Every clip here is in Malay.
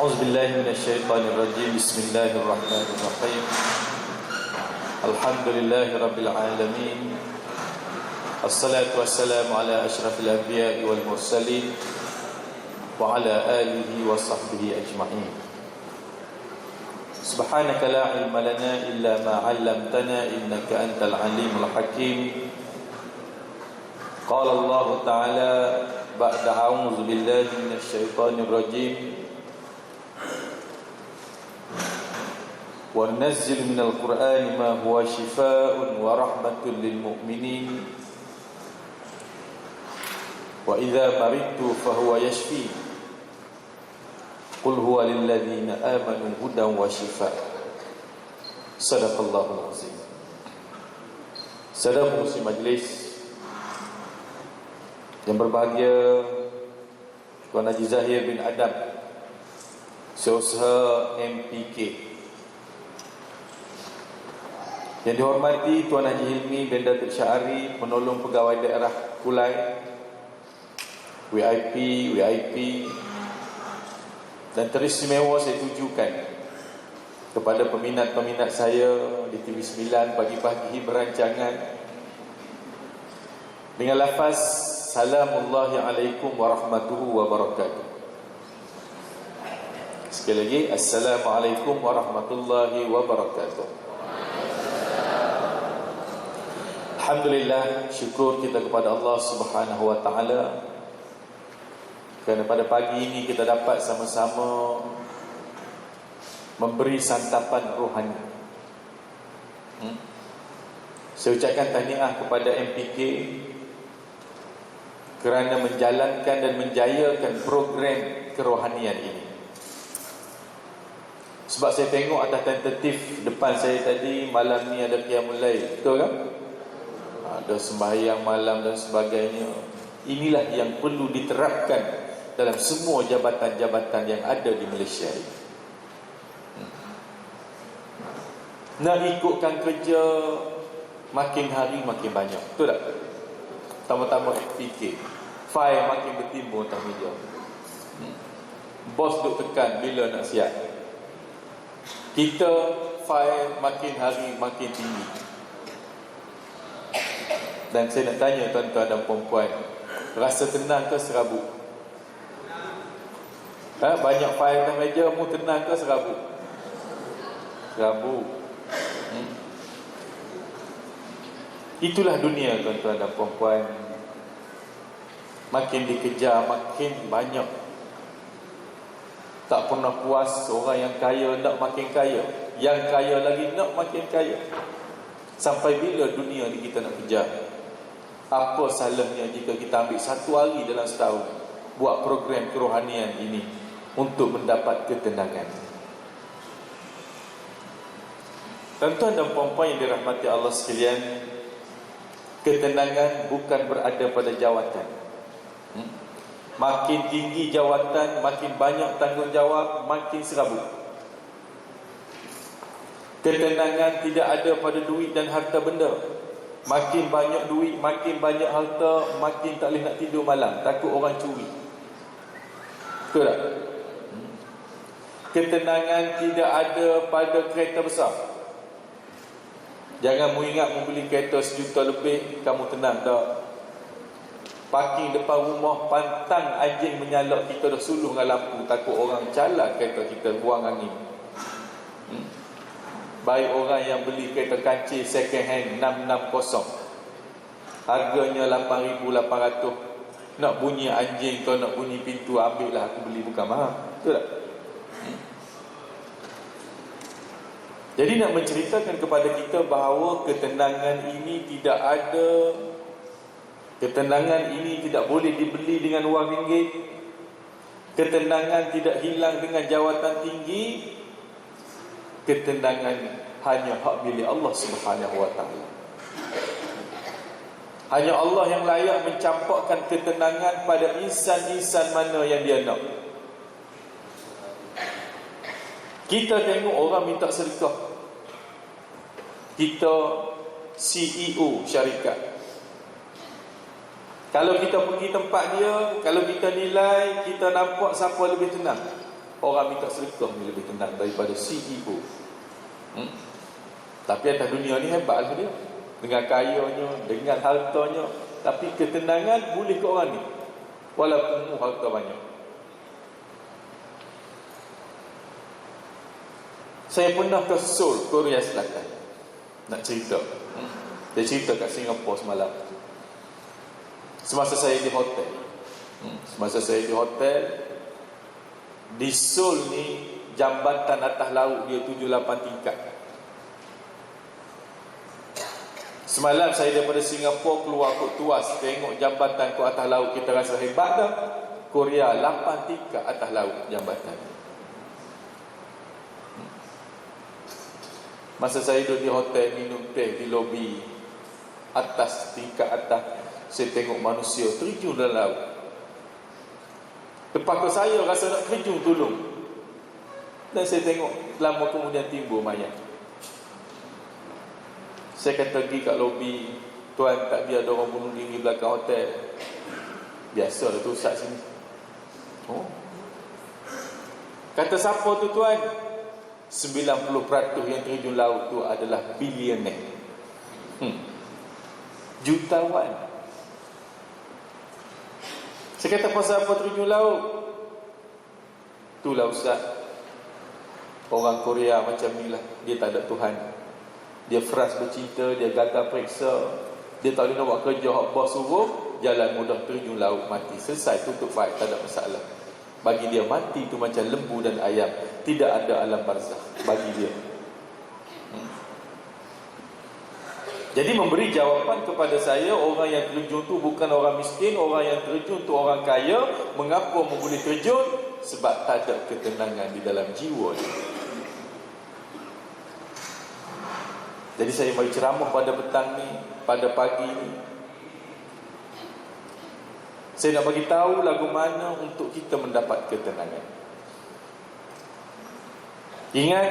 أعوذ بالله من الشيطان الرجيم. بسم الله الرحمن الرحيم. الحمد لله رب العالمين. الصلاة والسلام على أشرف الأنبياء والمرسلين وعلى آله وصحبه أجمعين. سبحانك لا علم لنا إلا ما علمتنا إنك أنت العليم الحكيم. قال الله تعالى بعد أعوذ بالله من الشيطان الرجيم: وَنَنَزِّلُ مِنَ الْقُرْآنِ مَا هُوَ شِفَاءٌ وَرَحْمَةٌ لِلْمُؤْمِنِينَ وَإِذَا مَرِضْتُ فَهُوَ يَشْفِينِ قُلْ هُوَ لِلَّذِينَ آمَنُوا هُدًى وَشِفَاءٌ. Sadaqallahul Azim. Saudara pengurusi majlis yang berbahagia, Tuan Haji Zahir bin Adam, Seusaha MPK, yang dihormati Tuan Haji Hilmi bin Datuk Syahari, penolong pegawai daerah Kulai, VIP, dan teristimewa saya tujukan kepada peminat-peminat saya di TV9 pagi-pagi berancangan dengan lafaz Salamullahi alaikum warahmatullahi wabarakatuh. Sekali lagi, Assalamualaikum warahmatullahi wabarakatuh. Alhamdulillah, syukur kita kepada Allah Subhanahu wa ta'ala kerana pada pagi ini kita dapat sama-sama memberi santapan rohani. Saya ucapkan tahniah kepada MPK kerana menjalankan dan menjayakan program kerohanian ini. Sebab saya tengok atas tentatif depan saya tadi, malam ni ada qiyamul lail, betul kan? Ada sembahyang malam dan sebagainya. Inilah yang perlu diterapkan dalam semua jabatan-jabatan yang ada di Malaysia ini. Nak ikutkan kerja makin hari makin banyak, betul tak? Tambah-tambah fikir, file makin bertimbul atas meja. Bos duk tekan bila nak siap. Kita file makin hari makin tinggi. Dan saya nak tanya tuan-tuan dan puan-puan, rasa tenang ke serabut? Banyak file atas meja, mu tenang ke serabut? Serabut. Itulah dunia tuan-tuan dan puan-puan. Makin dikejar makin banyak. Tak pernah puas. Orang yang kaya nak makin kaya, yang kaya lagi nak makin kaya. Sampai bila dunia ni kita nak kejar? Apa salahnya jika kita ambil satu hari dalam setahun buat program kerohanian ini untuk mendapat ketenangan. Tuan-tuan dan puan-puan yang dirahmati Allah sekalian, ketenangan bukan berada pada jawatan. Makin tinggi jawatan, makin banyak tanggungjawab, makin serabut. Ketenangan tidak ada pada duit dan harta benda. Makin banyak duit, makin banyak harta, makin tak boleh nak tidur malam, takut orang curi. Betul tak? Ketenangan tidak ada pada kereta besar. Jangan mu ingat mu beli kereta 1 juta lebih, kamu tenang tak? Parking depan rumah, pantang anjing menyalak, kita dah suluh dengan lampu, takut orang calak kereta kita, buang angin. Baik orang yang beli kereta kancil second hand 660, harganya 8,800, nak bunyi anjing kau nak bunyi pintu, ambil lah, aku beli, bukan mahal. Betul tak? Jadi nak menceritakan kepada kita bahawa ketenangan ini tidak ada. Ketenangan ini tidak boleh dibeli dengan wang ringgit. Ketenangan tidak hilang dengan jawatan tinggi. Ketenangan hanya hak milik Allah Subhanahu wa ta'ala. Hanya Allah yang layak mencampakkan ketenangan pada insan-insan mana yang dia nak. Kita tengok orang minta sedekah, kita CEO syarikat, kalau kita pergi tempat dia, kalau kita nilai, kita nampak siapa lebih tenang. orang minta sedekah ni lebih tenang daripada CEO. Tapi atas dunia ni hebat lah dia, dengan kayanya, dengan hartanya, tapi ketenangan boleh ke orang ni walaupun harta banyak. Saya pernah ke Seoul, Korea Selatan, nak cerita. Dia cerita kat Singapura semalam. Semasa saya di hotel, di Seoul ni, jambatan atas laut dia 7-8 tingkat. Semalam saya daripada Singapura keluar Kok Tuas, tengok jambatan ke atas laut, kita rasa hebat dah. Korea 8 tingkat atas laut jambatan. Masa saya duduk di hotel minum teh di lobi atas, tingkat atas, saya tengok manusia terjun dalam laut. Lepas tu saya rasa nak terjun tolong, dan saya tengok lama kemudian timbul mayat. Saya kata pergi kat lobi, tuan tak biar ada orang bunuh diri belakang hotel. Biasalah tu ustaz sini. Oh, kata siapa tu tuan? 90% yang terjun laut tu adalah bilioner, jutawan. Saya kata pasal apa terjun laut? Itulah ustaz, orang Korea macam ni lah. Dia tak ada Tuhan, dia frust bercinta, dia gagal periksa, dia tak boleh nak buat kerja hak bos suruh, jalan mudah terjun laut, mati. Selesai, tutup fight, tak ada masalah. Bagi dia mati tu macam lembu dan ayam, tidak ada alam barzakh bagi dia. Jadi memberi jawapan kepada saya, orang yang terjun tu bukan orang miskin, orang yang terjun tu orang kaya. Mengapa boleh terjun? Sebab tak ada ketenangan di dalam jiwa dia. Jadi saya mari ceramah pada petang ni, pada pagi ni, saya nak bagi tahu lagu mana untuk kita mendapat ketenangan. Ingat,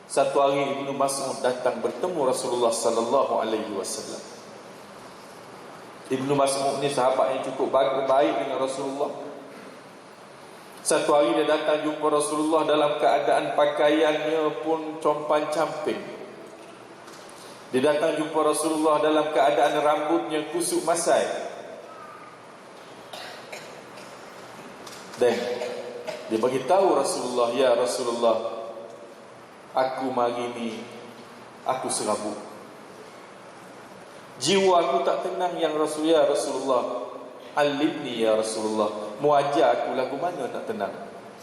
satu hari Ibnu Mas'ud datang bertemu Rasulullah sallallahu alaihi wasallam. Ibnu Mas'ud ni sahabat yang cukup baik dengan Rasulullah. Satu hari dia datang jumpa Rasulullah dalam keadaan pakaiannya pun compan-camping. Dia datang jumpa Rasulullah dalam keadaan rambutnya kusuk masai. Dan dia bagi tahu Rasulullah, ya Rasulullah, aku mari ni aku serabut. Jiwa aku tak tenang yang Rasul, ya Rasulullah. Alimni ya Rasulullah, muajar aku lagu mana nak tenang.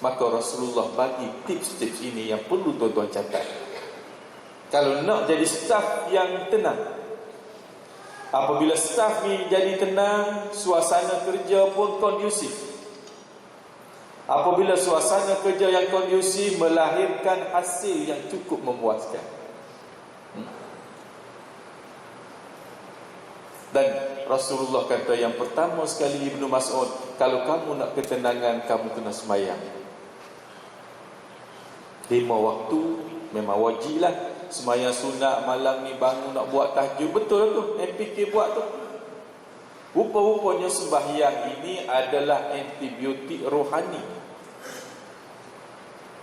Maka Rasulullah bagi tips-tips ini yang perlu tuan-tuan catat. Kalau nak jadi staf yang tenang, apabila staf ni jadi tenang, suasana kerja pun kondusif. Apabila suasana kerja yang kondusif, melahirkan hasil yang cukup memuaskan. Dan Rasulullah kata yang pertama sekali, Ibnu Mas'ud, kalau kamu nak ketenangan, kamu kena sembahyang 5 waktu. Memang wajib lah sembahyang sunat. Malam ni bangun nak buat tahajud, betul tu, MPK buat tu. Rupa-rupanya sembahyang ini adalah antibiotik rohani.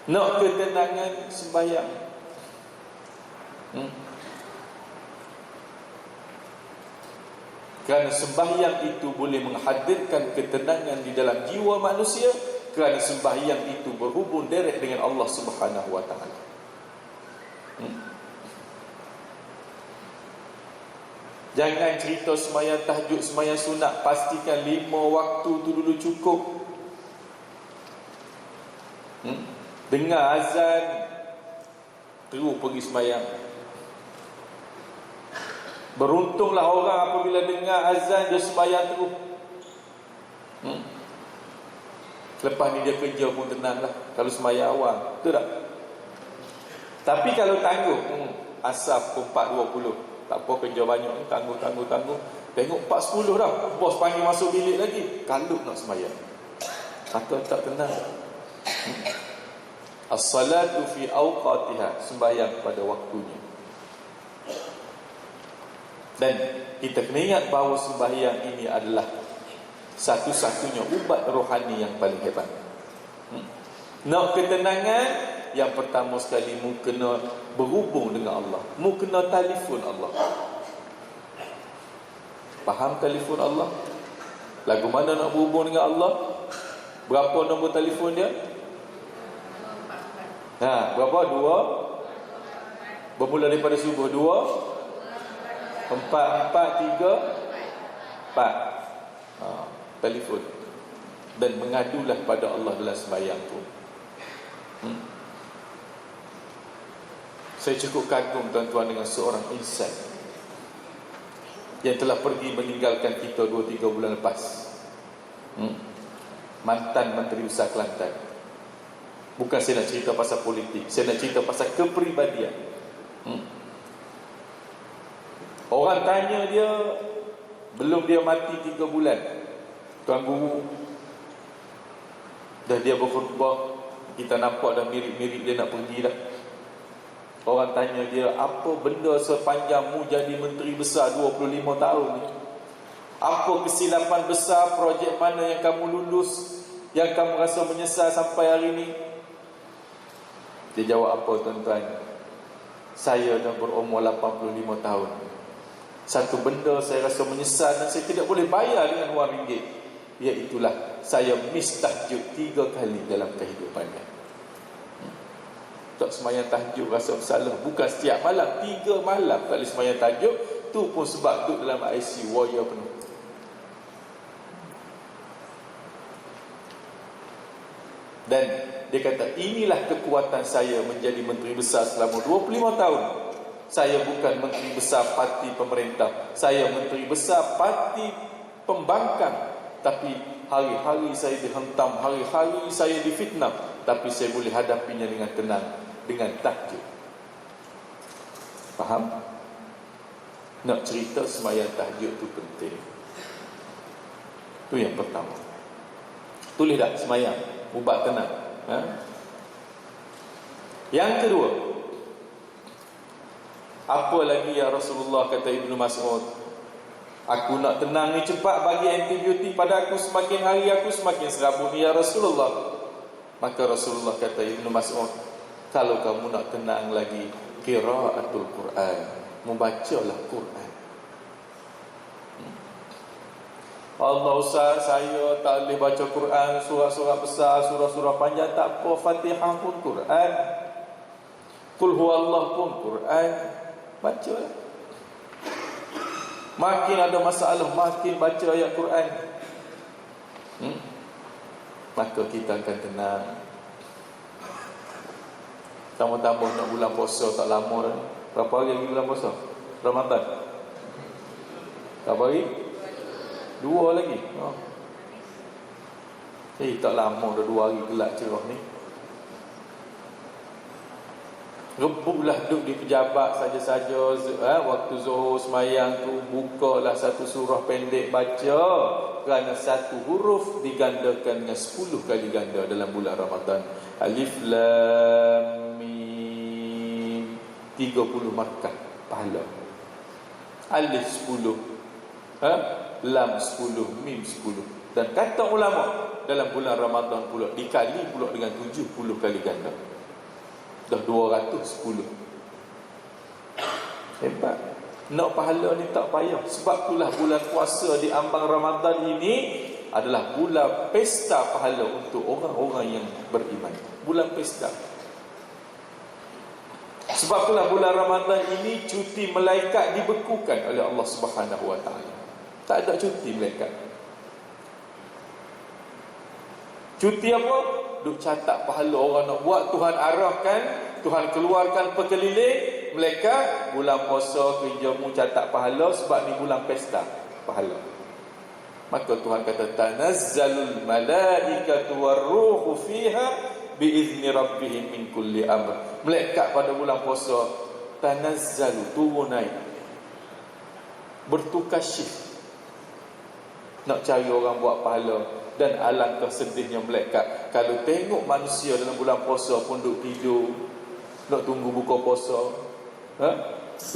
Nak ketenangan, sembahyang. Kerana sembahyang itu boleh menghadirkan ketenangan di dalam jiwa manusia. Kerana sembahyang itu berhubung direct dengan Allah Subhanahu wa ta'ala. Jangan cerita sembahyang tahajud, sembahyang sunat. Pastikan 5 waktu tu dulu cukup. Dengar azan, terus pergi sembahyang. Beruntunglah orang apabila dengar azan, dia sembahyang terus. Lepas ni dia kerja pun tenang lah, kalau sembahyang awal, betul tak? Tapi kalau tangguh, asar pukul 4.20, tak apa, kerja banyak ni, tangguh. Tengok 4.10 dah, bos panggil masuk bilik lagi, kalut nak sembahyang. Kata tak tenang. As-salatu fi awqatiha, sembahyang pada waktunya. Dan kita kena ingat bahawa sembahyang ini adalah satu-satunya ubat rohani yang paling hebat. Nak ketenangan, yang pertama sekali mu kena berhubung dengan Allah. Mu kena telefon Allah. Faham telefon Allah? Lagu mana nak berhubung dengan Allah? Berapa nombor telefon dia? Berapa? 2. Bermula daripada subuh 2 4 3 4. Telefon. Dan mengadulah pada Allah dalam sembahyang tu. Saya cukup kagum tuan-tuan dengan seorang insan yang telah pergi meninggalkan kita 2-3 bulan lepas. Mantan Menteri Besar Kelantan. Bukan saya nak cerita pasal politik, saya nak cerita pasal kepribadian. Orang tanya dia, belum dia mati 3 bulan, Tuan Guru, dah dia berkhutbah, kita nampak dah mirip-mirip dia nak pergi dah. Orang tanya dia, apa benda sepanjang mu jadi menteri besar 25 tahun ni? Apa kesilapan besar, projek mana yang kamu lulus, yang kamu rasa menyesal sampai hari ni? Dia jawab apa tuan-tuan? Saya dah berumur 85 tahun. Satu benda saya rasa menyesal dan saya tidak boleh bayar dengan wang ringgit, iaitulah saya miss tahajud 3 kali dalam kehidupannya. Tak semayang tahajud rasa bersalah. Bukan setiap malam, 3 malam tak boleh semayang tahajud. Tu pun sebab duduk dalam ICU warrior penuh. Dan dia kata, inilah kekuatan saya menjadi menteri besar selama 25 tahun. Saya bukan menteri besar parti pemerintah, saya menteri besar parti pembangkang. Tapi hari-hari saya dihentam, hari-hari saya difitnah, tapi saya boleh hadapinya dengan tenang, dengan tahajud. Faham? Nak cerita sembahyang tahajud tu penting. Tu yang pertama. Tulis dah sembahyang, ubat tenang. Yang kedua, apa lagi ya Rasulullah, kata Ibnu Mas'ud, aku nak tenang ni cepat, bagi antibiotik pada aku, semakin hari aku semakin serabut ni ya Rasulullah. Maka Rasulullah kata, Ibnu Mas'ud, kalau kamu nak tenang lagi, qiraatul Quran, membacalah Quran. Allah Ustaz, saya tak boleh baca Quran, surah-surah besar, surah-surah panjang. Tak apa, Fatihah pun Quran, Qul huwallah pun Quran. Bacalah. Makin ada masalah, makin baca ayat Quran, maka kita akan tenang. Tambah-tambah nak bulan puasa tak lama dah. Berapa hari lagi bulan puasa? Ramadan. Berapa hari? 2 lagi. Tak lama dah 2 hari gelap cerah ni. Rebuklah duduk di pejabat saja-saja. Waktu zuhur semayang tu, bukalah satu surah pendek baca. Kerana satu huruf digandakan dengan 10 kali ganda dalam bulan Ramadan. Alif Lam Mim, 30 markah pahala. Alif 10, Lam 10, Mim 10. Dan kata ulama, dalam bulan Ramadan pula dikali pula dengan 70 kali ganda, dah 210. Hebat. Nak pahala ni tak payah. Sebab itulah bulan puasa di ambang Ramadan ini adalah bulan pesta pahala untuk orang-orang yang beriman. Bulan pesta. Sebab itulah bulan Ramadan ini cuti malaikat dibekukan oleh Allah Subhanahu Wa Taala. Tak ada cuti malaikat. Cuti apa? Duk catat pahala orang nak buat. Tuhan arahkan, Tuhan keluarkan pekeliling malaikat. Bulan puasa kerjamu catat pahala, sebab ni bulan pesta pahala. Maka Tuhan kata, tanazzalul malaikatu warruhu fiha biizni rabbihim min kulli amr. Malaikat pada bulan puasa tanazzalu, turun naik, bertukar shift, nak cari orang buat pahala. Dan alangkah sedihnya malaikat kalau tengok manusia dalam bulan puasa pun duduk tidur, nak tunggu buka puasa.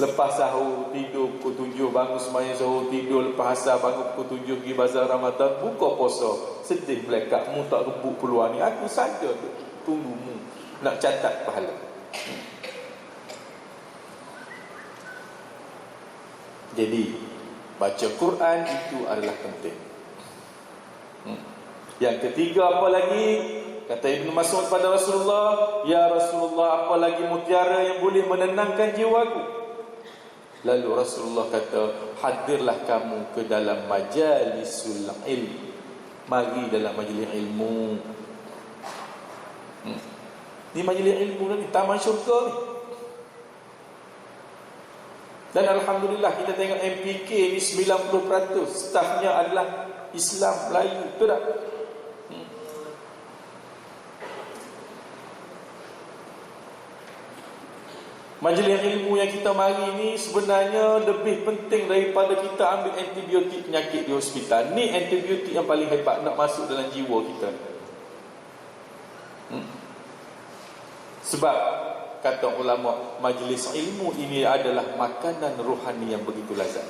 Lepas sahur tidur pukul 7, bangun sembahyang sahur tidur, lepas asar bangun pukul 7 pergi bazar Ramadan, buka puasa. Sedih malaikat, mu tak rebut peluang ni. Aku saja tu tunggumu nak catat pahala. Jadi baca Quran itu adalah penting. Yang ketiga apa lagi? Kata Ibn Mas'ud pada Rasulullah, "Ya Rasulullah, apa lagi mutiara yang boleh menenangkan jiwaku?" Lalu Rasulullah kata, "Hadirlah kamu ke dalam majalisul ilm." Mari dalam majlis ilmu. Ni majlis ilmu ni, taman syurga ni. Dan Alhamdulillah kita tengok MPK ni 90% stafnya adalah Islam Melayu. Betul tak? Majlis ilmu yang kita mari ni sebenarnya lebih penting daripada kita ambil antibiotik penyakit di hospital. Ni antibiotik yang paling hebat nak masuk dalam jiwa kita. Sebab kata ulama, majlis ilmu ini adalah makanan rohani yang begitu lazat.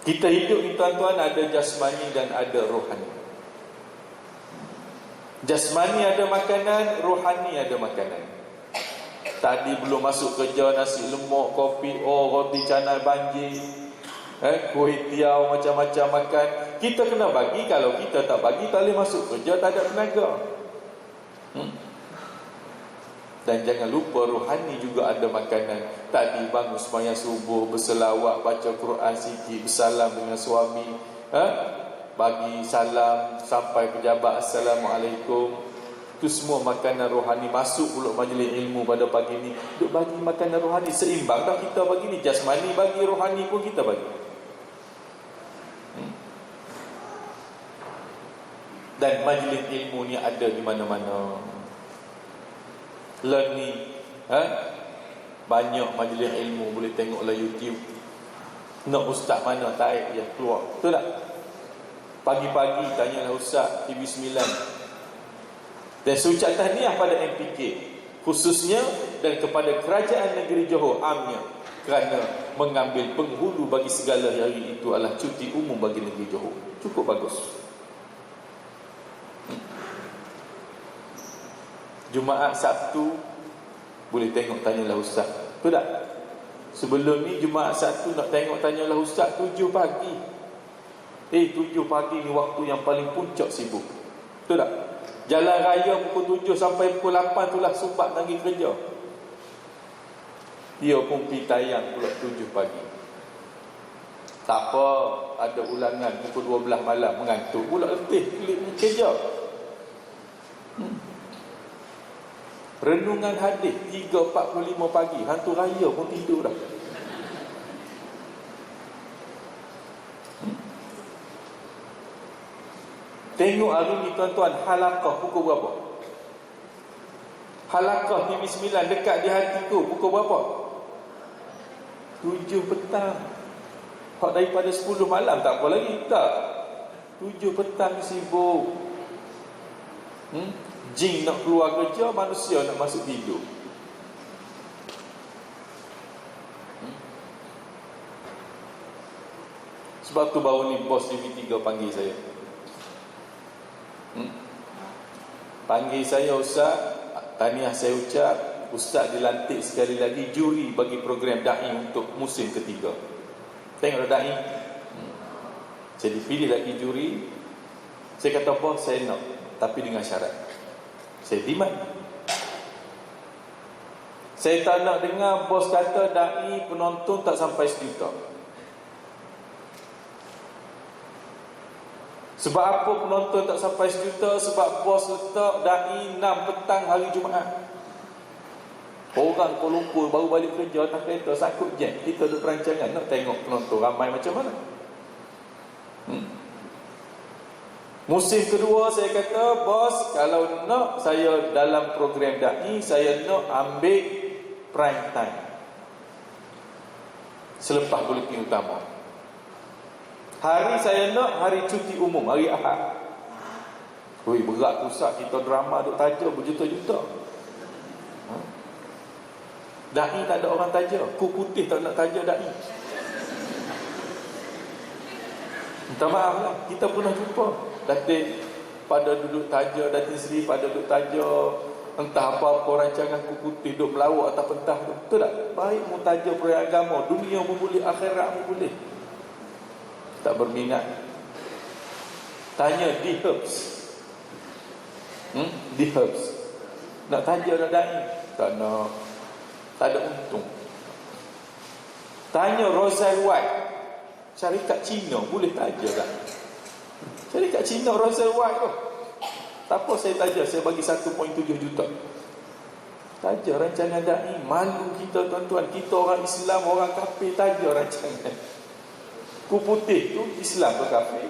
Kita hidup ni tuan-tuan, ada jasmani dan ada rohani. Jasmani ada makanan, rohani ada makanan. Tadi belum masuk kerja, nasi lemak, kopi, roti canai banjir, kuih tiaw, macam-macam makan. Kita kena bagi. Kalau kita tak bagi, tak boleh masuk kerja, tak ada tenaga. Dan jangan lupa rohani juga ada makanan. Tadi bangun sembahyang subuh, berselawat, baca Quran sikit, bersalam dengan suami, bagi salam sampai pejabat, Assalamualaikum. Itu semua makanan rohani. Masuk pula majlis ilmu pada pagi ni, duk bagi makanan rohani. Seimbang tak kita bagi ni? Jasmani bagi, rohani pun kita bagi. Dan majlis ilmu ni ada di mana-mana. Learning, banyak majlis ilmu, boleh tengoklah YouTube. Nak ustaz mana tarik je keluar. Betul tak? Pagi-pagi tanyalah ustaz TV9. Dan saya tahniah pada MPK khususnya dan kepada kerajaan negeri Johor amnya kerana mengambil penghulu bagi segala hari itu adalah cuti umum bagi negeri Johor. Cukup bagus. Jumaat Sabtu boleh tengok tanyalah ustaz. Betul tak? Sebelum ni Jumaat Sabtu nak tengok tanyalah ustaz 7 pagi. 7 pagi ni waktu yang paling puncak sibuk. Betul tak? Jalan raya pukul 7 sampai pukul 8 itulah sumbat lagi kerja. Dia pun pergi tayang pula 7 pagi. Tak apa, ada ulangan pukul 12 malam, mengantuk pula letih kerja. Renungan hadis 3.45 pagi, hantu raya pun tidur dah. Tengok hari ni tuan-tuan, halaqah pukul berapa? Halaqah TV9 dekat di hatiku pukul berapa? 7 petang. Hak daripada 10 malam tak apa lagi, tak. 7 petang sibuk. Jin nak keluar kerja, manusia nak masuk tidur. Sebab tu baru ni bos TV3 panggil saya. Panggil saya, ustaz, tahniah saya ucap, ustaz dilantik sekali lagi juri bagi program da'i untuk musim ketiga. Tengok da'i. Saya dipilih lagi juri. Saya kata, bos saya nak, tapi dengan syarat. Saya demand. Saya tak nak dengar bos kata da'i penonton tak sampai 1 juta. Sebab apa penonton tak sampai 1 juta? Sebab bos letak da'i 6 petang hari Jumaat. Orang Kuala Lumpur baru balik kerja, atas kereta sakut jet, kita duduk perancangan nak tengok penonton ramai macam mana. Musim kedua saya kata, bos, kalau nak saya dalam program da'i, saya nak ambil prime time selepas buletin utama. Hari saya nak hari cuti umum, hari Ahad. Ui, berat pusat kita drama duk taja berjuta-juta. Da'i tak ada orang taja. Ku putih tak nak taja da'i. Minta maaf lah, kita pernah jumpa Datin pada duduk taja, Datin Seri pada duduk taja, entah apa-apa rancangan kuku putih duduk melawak atau pentah tu. Betul tak? Baik mu taja proyek agama, dunia mu boleh, akhirat mu boleh. Tak berminat. Tanya di Herbs. Di Herbs. Nak taja dah dai. Tak nak. Tak ada untung. Tanya Rosal White, syarikat Cina boleh taja tak? Syarikat Cina Rosal White tu. Tak apa saya taja, saya bagi 1.7 juta. Taja rancangan dai. Malu kita tuan-tuan, kita orang Islam, orang kafir taja rancangan. Kupu putih tu Islam ke kafir?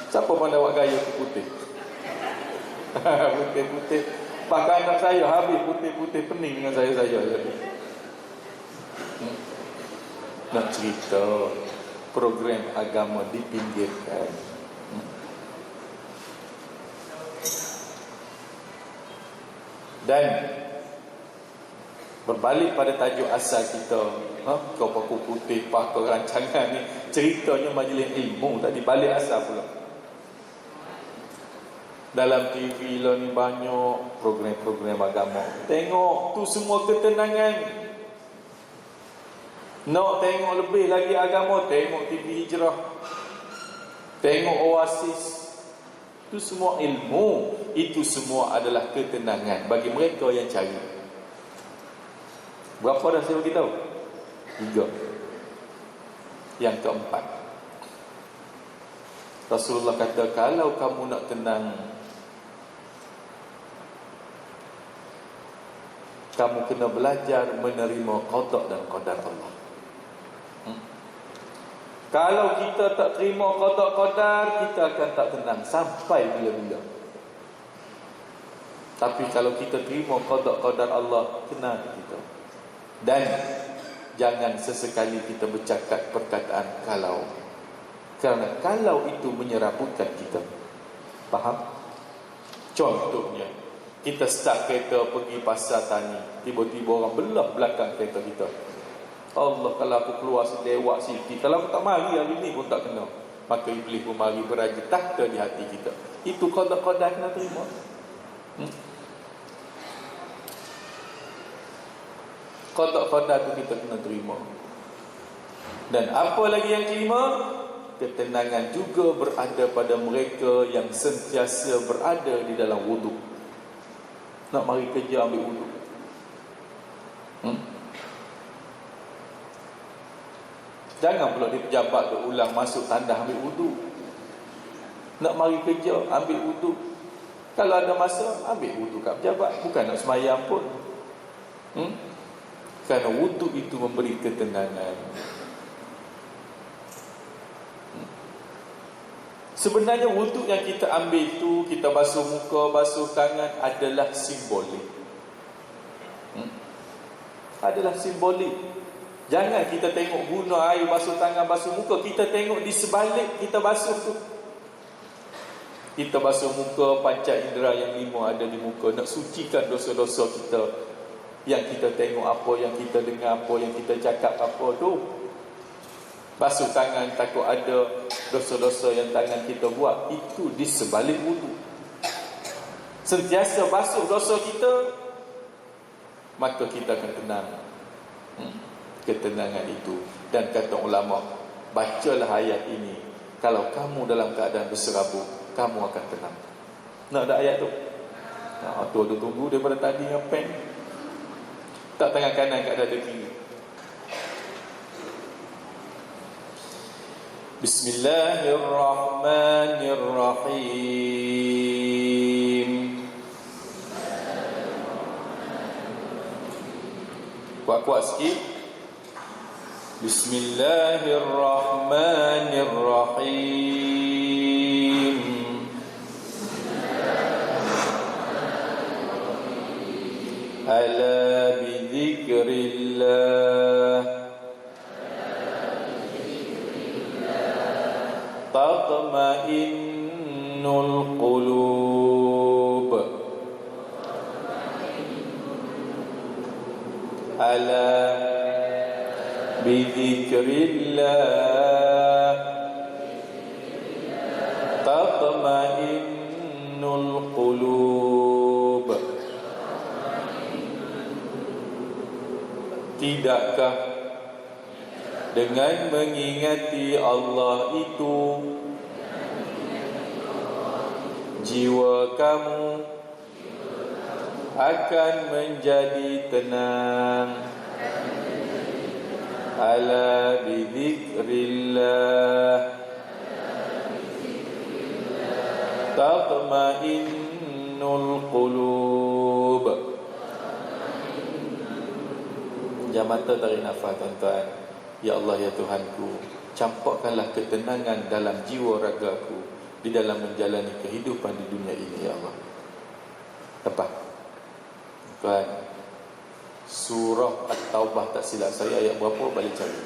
Siapa pandai buat gaya kupu putih? Putih-putih. Bahkan anak saya habis putih-putih pening dengan saya jadi. Nak cerita program agama dipinggirkan. Dan berbalik pada tajuk asal kita, kau pakai putih, pakai rancangan ni, ceritanya majlis ilmu tadi, balik asal pula. Dalam TV lah ni banyak program-program agama. Tengok tu semua ketenangan. Nak tengok lebih lagi agama, tengok TV Hijrah, tengok Oasis. Itu semua ilmu. Itu semua adalah ketenangan bagi mereka yang cari. Berapa dah saya beritahu? 3. Yang keempat, Rasulullah kata, kalau kamu nak tenang, kamu kena belajar menerima qada dan qadar Allah. Kalau kita tak terima qada qadar, kita akan tak tenang sampai bila-bila. Tapi kalau kita terima qada qadar Allah, tenang kita. Dan jangan sesekali kita bercakap perkataan kalau. Kerana kalau itu menyerabutkan kita. Faham? Contohnya, kita start kereta pergi pasar tani, tiba-tiba orang belah belakang kereta kita. Allah, kalau aku keluar sedewak sikit, kalau aku tak mari hari ni pun tak kena. Maka iblis pun mari beraja tahta di hati kita. Itu qada-qadar kena terima. Qada-qadar tu kita kena terima. Dan apa lagi yang kelima? Ketenangan juga berada pada mereka yang sentiasa berada di dalam wudu. Nak mari kerja ambil wudu. Jangan pula di pejabat tu ulang masuk tandas ambil wudu. Nak mari kerja ambil wudu. Kalau ada masa ambil wudu kat pejabat, bukan nak semayang pun. Kerana wudu itu memberi ketenangan. Sebenarnya wudu yang kita ambil itu, kita basuh muka, basuh tangan, adalah simbolik. Adalah simbolik. Jangan kita tengok guna air basuh tangan, basuh muka, kita tengok di sebalik kita basuh tu. Kita basuh muka, panca indera yang 5 ada di muka, nak sucikan dosa-dosa kita. Yang kita tengok apa, yang kita dengar apa, yang kita cakap apa tu. Basuh tangan, takut ada dosa-dosa yang tangan kita buat. Itu di sebalik wudu. Sentiasa basuh dosa kita, maka kita akan tenang. Ketenangan itu. Dan kata ulama, bacalah ayat ini. Kalau kamu dalam keadaan berserabut, kamu akan tenang. Nak ada ayat tu? Tu ada tunggu daripada tadi dengan pen. Tak tangan kanan kat dada kiri. Bismillahirrahmanirrahim. Kuat-kuat sikit. Bismillahirrahmanirrahim. Ala bidzikrillah tatma'innul qulub. Ala bidzikrillah tatma'innul tatma'innul qulub. Tidakkah dengan mengingati Allah itu jiwa kamu akan menjadi tenang? Ala bidzikrillah tatma'innul qulub. Jangan mata tarik nafas tuan-tuan. Ya Allah, ya Tuhanku, campakkanlah ketenangan dalam jiwa ragaku di dalam menjalani kehidupan di dunia ini, ya Allah. Tepat tuan, surah At-Taubah tak silap saya ayat berapa, balik cari.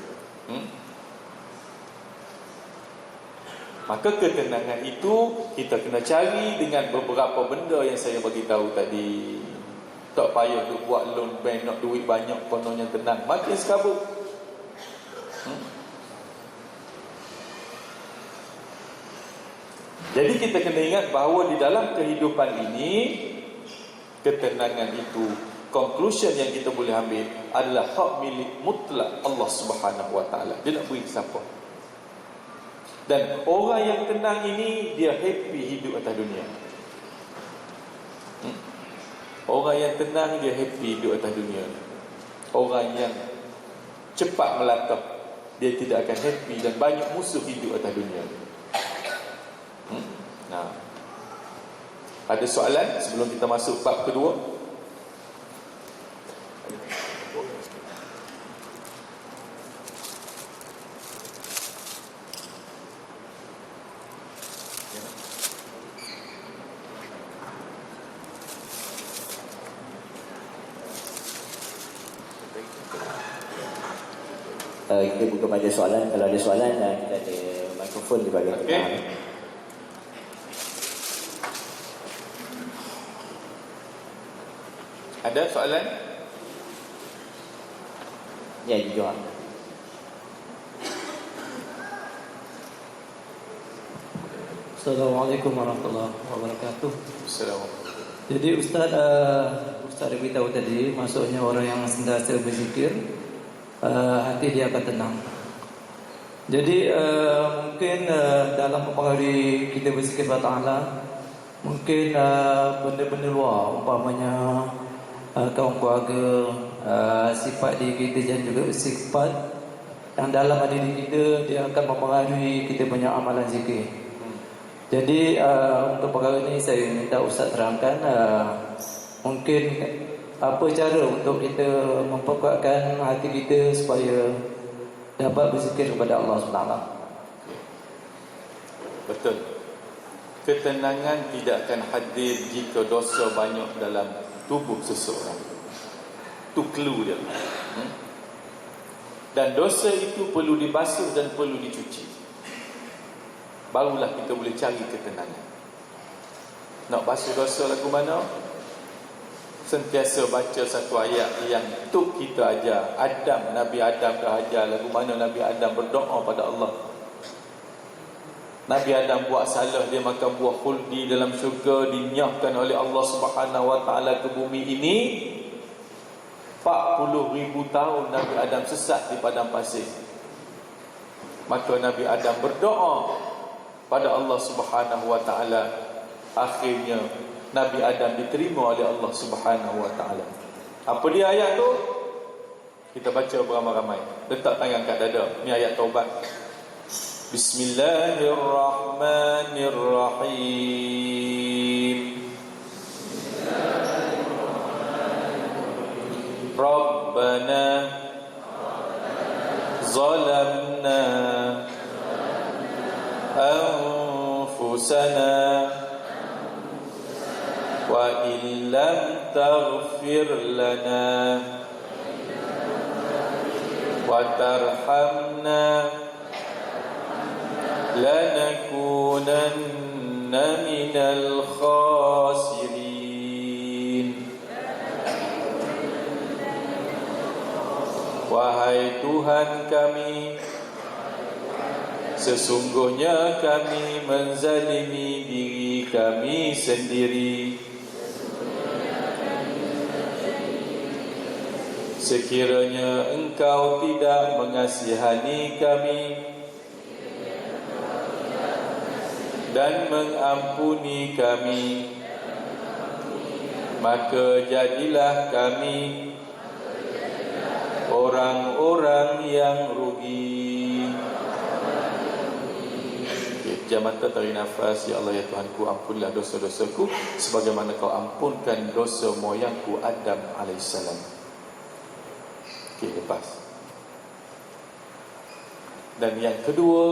Maka ketenangan itu kita kena cari dengan beberapa benda yang saya bagi tahu tadi. Tak payah duk buat loan bank nak duit banyak kononnya tenang, makin sekabut. Jadi kita kena ingat bahawa di dalam kehidupan ini, ketenangan itu, conclusion yang kita boleh ambil adalah hak milik mutlak Allah Subhanahu Wa Taala. Dia nak beri siapa. Dan orang yang tenang ini, dia happy hidup atas dunia. Orang yang tenang, dia happy hidup atas dunia. Orang yang cepat melatah, dia tidak akan happy dan banyak musuh hidup atas dunia. Nah, ada soalan sebelum kita masuk bab kedua? Kita buka pada soalan. Kalau ada soalan, kita ada mikrofon di bahagian tengah. Ada soalan? Ya, jujur. Assalamualaikum warahmatullahi wabarakatuh. Assalamualaikum. Jadi Ustaz beritahu tadi, maksudnya orang yang sentiasa berzikir, hati dia akan tenang. Jadi mungkin dalam mempengaruhi kita berzikir kepada Allah, mungkin benda-benda luar, umpamanya kaum keluarga, sifat diri kita dan juga sifat yang dalam diri kita, dia akan mempengaruhi kita punya amalan zikir. Jadi untuk perkara ini saya minta Ustaz terangkan mungkin apa cara untuk kita memperkuatkan hati kita supaya dapat berzikir kepada Allah SWT. Betul. Ketenangan tidak akan hadir jika dosa banyak dalam tubuh seseorang. Itu clue dia. Dan dosa itu perlu dibasuh dan perlu dicuci. Barulah kita boleh cari ketenangan. Nak basuh dosa lagu mana? Sentiasa baca satu ayat yang tu kita ajar. Nabi Adam dah ajar lagu mana Nabi Adam berdoa pada Allah. Nabi Adam buat salah, dia makan buah khuldi dalam syurga, dinyahkan oleh Allah Subhanahu Wa Taala ke bumi ini. 40,000 tahun Nabi Adam sesat di padang pasir. Maka Nabi Adam berdoa pada Allah Subhanahu Wa Taala. Akhirnya Nabi Adam diterima oleh Allah Subhanahu Wa Taala. Apa dia ayat tu? Kita baca beramai-ramai. Letak tangan kat dada. Ni ayat taubat. Bismillahirrahmanirrahim. Rabbana zalamna anfusana wa illam taghfir lana wa tarhamna lanakunanna minal khasirin. Wahai Tuhan kami, Sesungguhnya kami menzalimi diri kami sendiri. Sekiranya Engkau tidak mengasihani kami dan mengampuni kami, maka jadilah kami orang-orang yang rugi. Pejam mata, tarik nafas. Ya Allah, ya Tuhanku, ampunilah dosa-dosaku sebagaimana Kau ampunkan dosa moyangku Adam alaihissalam. Okey, lepas. Dan yang kedua,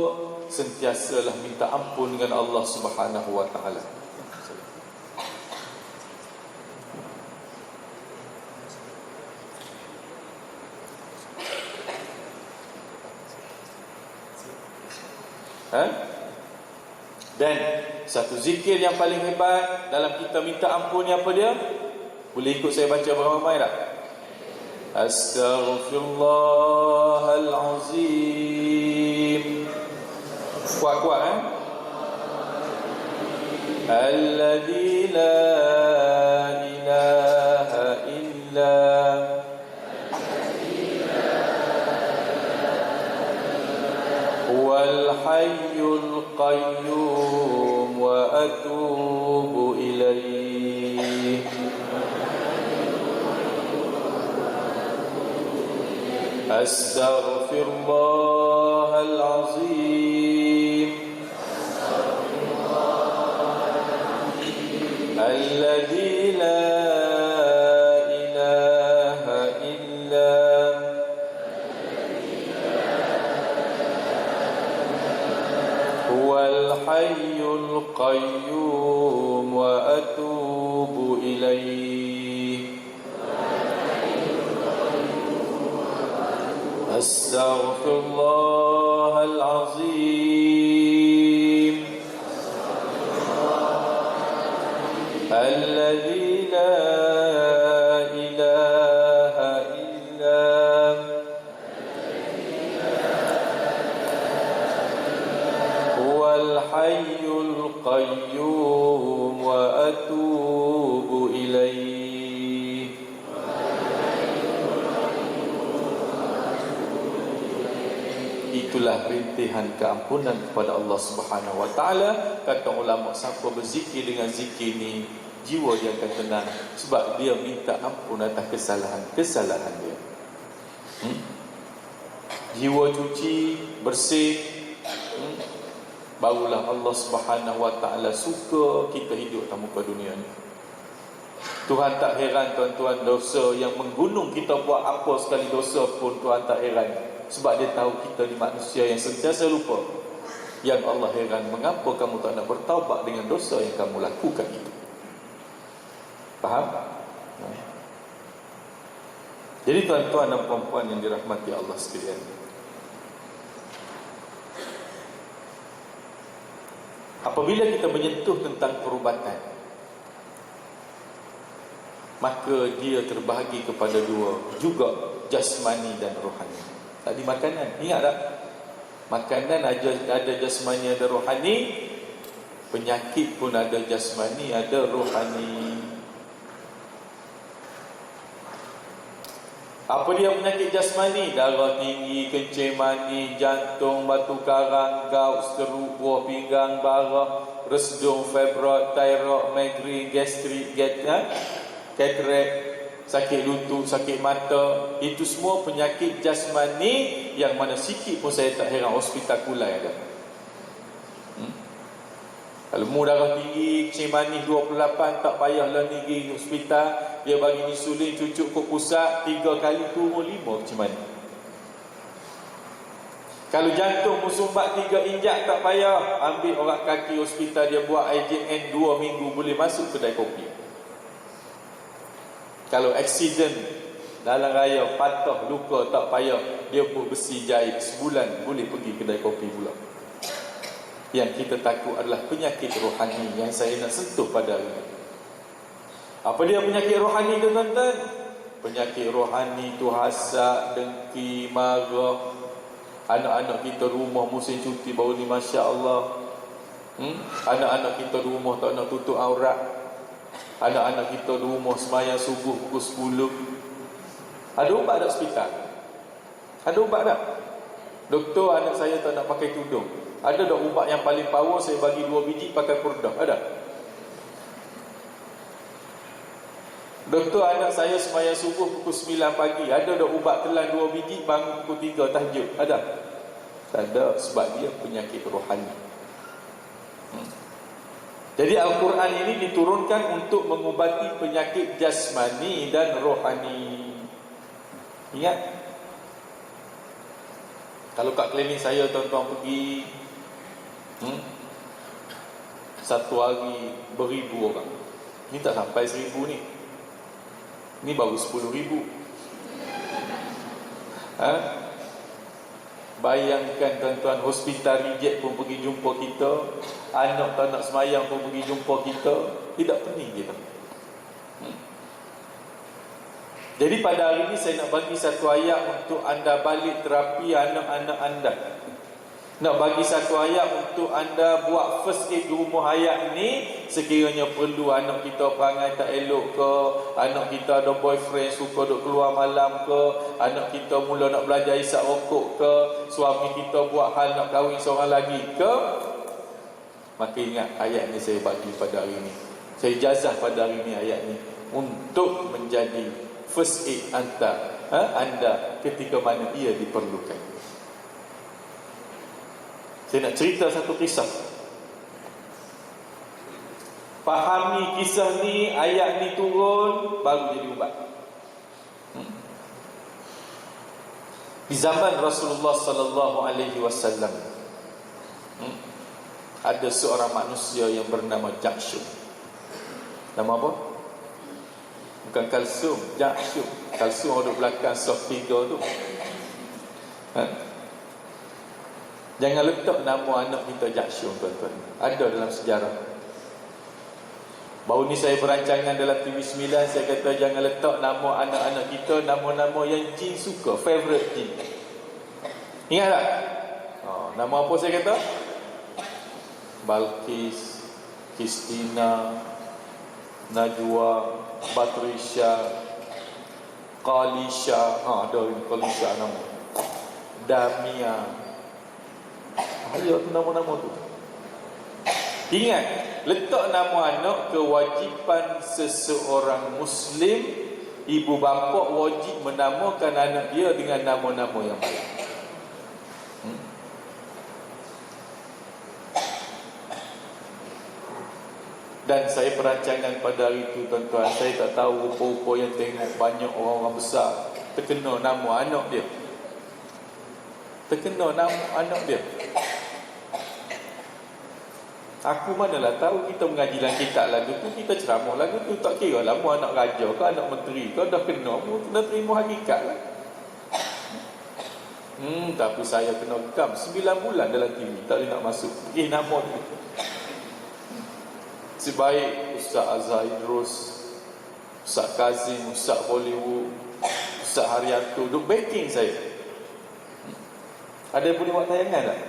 sentiasalah minta ampun dengan Allah Subhanahu wa taala. Dan satu zikir yang paling hebat dalam kita minta ampun ni apa dia? Boleh ikut saya baca beramai-ramai tak? Astaghfirullahalazim. Kuat-kuat Alladzi la ilaha illa huwal hayyul qayyum wa atubu ilaihi. Astaghfirullahalazim alladzi la ilaha illa huwal hayyul qayyum wa atubu ilaihi. Astaghfirullahalazim alladzi la ilaha illa huwal hayyul qayyum wa atubu ilaihi. Itulah rintihan keampunan kepada Allah Subhanahu wa taala. Kata ulama, siapa berzikir dengan zikir ni, jiwa dia akan tenang sebab dia minta ampun atas kesalahan dia. Jiwa cuci, bersih, barulah Allah Subhanahu wa taala suka kita hidup di muka dunia ni. Tuhan tak heran tuan-tuan, dosa yang menggunung kita buat apa sekali dosa pun Tuhan tak heran, sebab dia tahu kita ni manusia yang sentiasa lupa. Yang Allah heran, mengapa kamu tak nak bertaubat dengan dosa yang kamu lakukan itu? Faham? Jadi tuan-tuan dan puan-puan yang dirahmati Allah sekalian, apabila kita menyentuh tentang perubatan, maka dia terbahagi kepada dua juga, jasmani dan rohani. Tadi makanan, ingat tak? Makanan ada jasmani, ada rohani. Penyakit pun ada jasmani, ada rohani. Apa dia penyakit jasmani? Darah tinggi, kencing manis, jantung, batu karang, gout, stroke, buah pinggang, bara, resdung, fibroid, thyroid, migraine, gastrik, katarak, sakit lutut, sakit mata. Itu semua penyakit jasmani yang mana sikit pun saya tak heran hospital kulai ada. Kalau mu darah tinggi, kencing manis 28, tak payahlah pergi hospital. Dia bagi insulin, cucuk kok pusat 3 kali turun 5 kencing manis. Kalau jantung mu sumbat 3 injak, tak payah ambil orang kaki hospital, dia buat IJN 2 minggu boleh masuk kedai kopi. Kalau accident dalam raya, patah, luka, tak payah, dia pun besi jahit, sebulan boleh pergi kedai kopi pula. Yang kita takut adalah penyakit rohani yang saya nak sentuh pada hari ini. Apa dia penyakit rohani tu tuan-tuan? Penyakit rohani tu hasad, dengki, marah, Anak-anak kita rumah musim cuti baru ni, Masya Allah. Anak-anak kita rumah tak nak tutup aurat. Anak-anak kita rumah semayang subuh pukul 10. Ada ubat tak hospital? Ada ubat tak? Doktor, anak saya tak nak pakai tudung. Ada tak ubat yang paling power, saya bagi 2 biji pakai purdah? Ada? Doktor, anak saya semayang subuh pukul 9 pagi. Ada tak ubat telan 2 biji bangun pukul 3 tahajud? Ada? Tak ada, sebab dia penyakit rohani. Jadi Al-Quran ini diturunkan untuk mengubati penyakit jasmani dan rohani. Ingat, kalau kat klinik saya tuan-tuan pergi, satu hari beribu orang. Ni tak sampai 1000 ni. Ni baru 10,000. Bayangkan tuan-tuan, hospital reject pun pergi jumpa kita, anak tak nak semayang pun pergi jumpa kita. Tidak pening kita. Jadi pada hari ini saya nak bagi satu ayat untuk anda balik terapi anak-anak anda. Nak bagi satu ayat untuk anda buat first aid di rumah ayat ni. Sekiranya perlu anak kita perangai tak elok ke, anak kita ada boyfriend suka duk keluar malam ke, anak kita mula nak belajar isap rokok ke, suami kita buat hal nak kahwin seorang lagi ke, maka ingat ayat ni saya bagi pada hari ni. Saya ijazah pada hari ni ayat ni untuk menjadi first aid anda ketika mana ia diperlukan. Saya nak cerita satu kisah. Fahami kisah ni, ayat ni turun, baru jadi ubat. Di zaman Rasulullah sallallahu alaihi wasallam, ada seorang manusia yang bernama Ja'syum. Nama apa? Bukan kalsum, Ja'syum. Kalsum ada belakang soft figure tu. Jangan letak nama anak kita Ja'syum, tuan-tuan. Ada dalam sejarah. Baru ni saya berancangan dalam TV9, saya kata jangan letak nama anak-anak kita nama-nama yang jin suka, favorite jin. Ingat tak? Nama apa saya kata? Balkis, Kristina, Najwa, Batrisha, Qalisha. Ada Qalisha nama. Damia. Ayo tu nama-nama tu. Ingat, letak nama anak kewajipan seseorang Muslim. Ibu bapa wajib menamakan anak dia dengan nama-nama yang baik. Dan saya perancangan pada hari itu, tuan-tuan, saya tak tahu rupa-rupa yang tengok banyak orang-orang besar terkena nama anak dia. Terkena nama anak dia. Aku manalah tahu, kita mengaji dalam kitab lagu tu, kita ceramah lagu tu, tak kira lah mu anak raja ke anak menteri ke, dah kena, mu kena terima hakikat lah. Tapi saya kena rekam 9 bulan dalam TV, tak boleh nak masuk. Nama tu sebaik Ustaz Azhar Idrus, Ustaz Kazim, Ustaz Bollywood, Ustaz Haryanto duk backing saya. Ada yang boleh buat tayangan tak?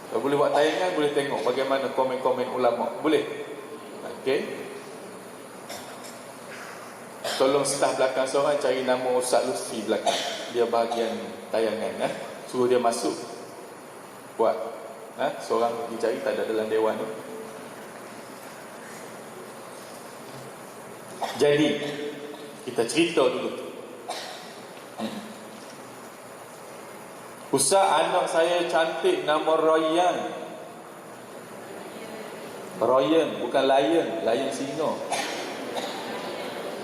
Kalau boleh buat tayangan, boleh tengok bagaimana komen-komen ulama. Boleh? Okey. Tolong staf belakang seorang cari nama Ustaz Lutfi belakang. Dia bahagian tayangan. Suruh dia masuk. Buat. Seorang dicari, tak ada dalam dewan ni. Jadi, kita cerita dulu. Ustaz, anak saya cantik, nama Rayyan. Rayyan, bukan Lion. Lion singa.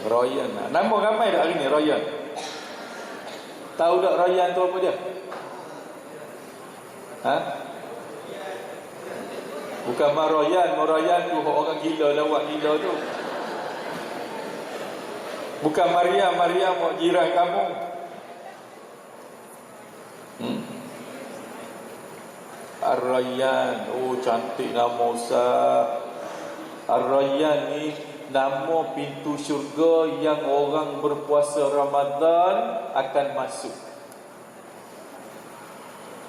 Rayyan. Nama ramai dah hari ni, Rayyan. Tahu tak Rayyan tu apa dia? Bukan Rayyan. Rayyan tu orang gila, lawak gila tu. Bukan Maryam. Maryam jiran kamu. Ar-Rayyan. Oh, cantik nama Ustaz. Ar-Rayyan ni nama pintu syurga yang orang berpuasa Ramadan akan masuk.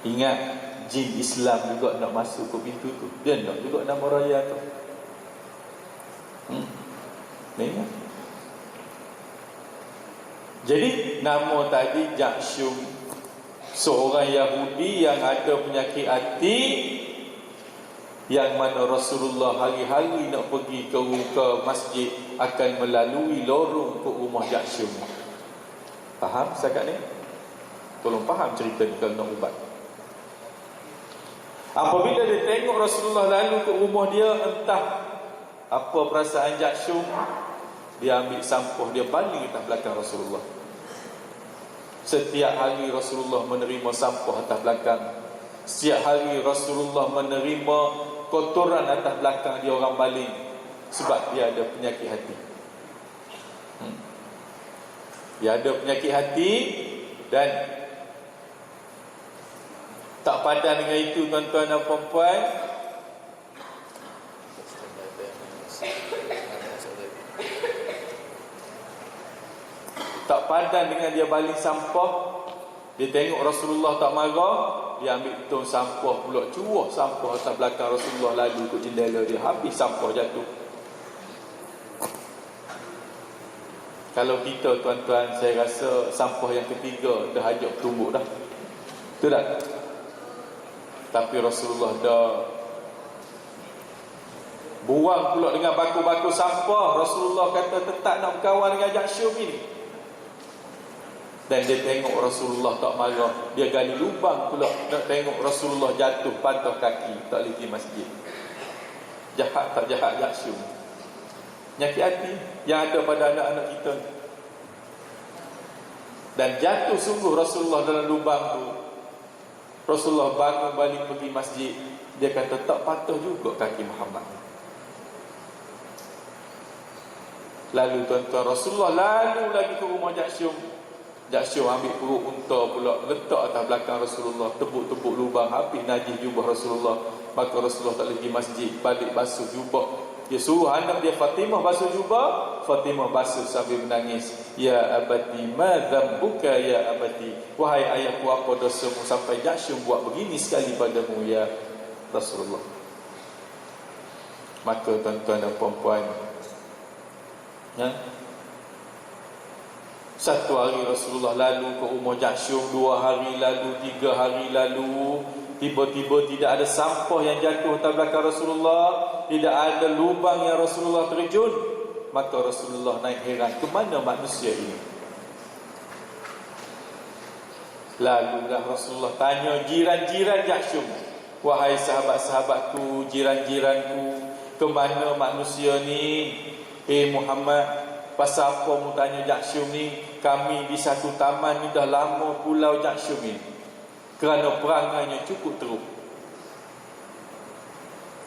Ingat, jin Islam juga nak masuk ke pintu tu. Dia nak juga nama raya tu. Ingat. Jadi nama tadi Jaksyum, seorang Yahudi yang ada penyakit hati, yang mana Rasulullah hari-hari nak pergi ke masjid akan melalui lorong ke rumah Jaksyum. Faham setakat ni? Tolong faham cerita ni kalau nak ubat. Apabila dia tengok Rasulullah lalu ke rumah dia, entah apa perasaan Jaksyum, dia ambil sampah, dia baling atas belakang Rasulullah. Setiap hari Rasulullah menerima sampah atas belakang. Setiap hari Rasulullah menerima kotoran atas belakang dia orang baling, sebab dia ada penyakit hati. Dia ada penyakit hati. Dan tak padan dengan itu, tuan-tuan dan puan-puan, tak padan dengan dia baling sampah. Dia tengok Rasulullah tak marah, dia ambil tong sampah pula, cuah sampah atas belakang Rasulullah, lalu ke jendela dia, habis sampah jatuh. Kalau kita, tuan-tuan, saya rasa sampah yang ketiga dah hajat tumbuk dah. Betul tak? Tapi Rasulullah dah buang pula dengan baku-baku sampah. Rasulullah kata tetap nak berkawan dengan Jaksyum ini. Dan dia tengok Rasulullah tak marah, dia gali lubang pula nak tengok Rasulullah jatuh patah kaki, tak boleh pergi masjid. Jahat tak jahat Jaksyum? Penyakit hati yang ada pada anak-anak kita. Dan jatuh sungguh Rasulullah dalam lubang tu. Rasulullah bangun balik pergi masjid, dia kata tak patah juga kaki Muhammad. Lalu tuan-tuan, Rasulullah lalu lagi ke rumah Jaksyum. Jaksyum ambil perut unta pula, letak atas belakang Rasulullah, tebuk-tebuk lubang, habis najis jubah Rasulullah. Maka Rasulullah tak boleh pergi masjid, balik basuh jubah. Dia suruh anak dia Fatimah basuh jubah, Fatimah basuh sambil menangis. Ya abati, ma dzambuka ya abati, wahai ayahku, apa dosamu sampai Jaksyum buat begini sekali padamu ya Rasulullah. Maka tuan-tuan dan puan-puan, satu hari Rasulullah lalu ke rumah Jaksyum, 2 hari lalu, 3 hari lalu, tiba-tiba tidak ada sampah yang jatuh atas belakang Rasulullah, tidak ada lubang yang Rasulullah terjun. Maka Rasulullah naik heran, ke mana manusia ini? Lalulah Rasulullah tanya jiran-jiran Jaksyum, wahai sahabat-sahabatku, jiran-jiranku, ke mana manusia ni? Muhammad, pasal apa mu tanya Jaksyum ni? Kami di satu taman ni dah lama pulau Jaksyum ni, kerana perangainya cukup teruk.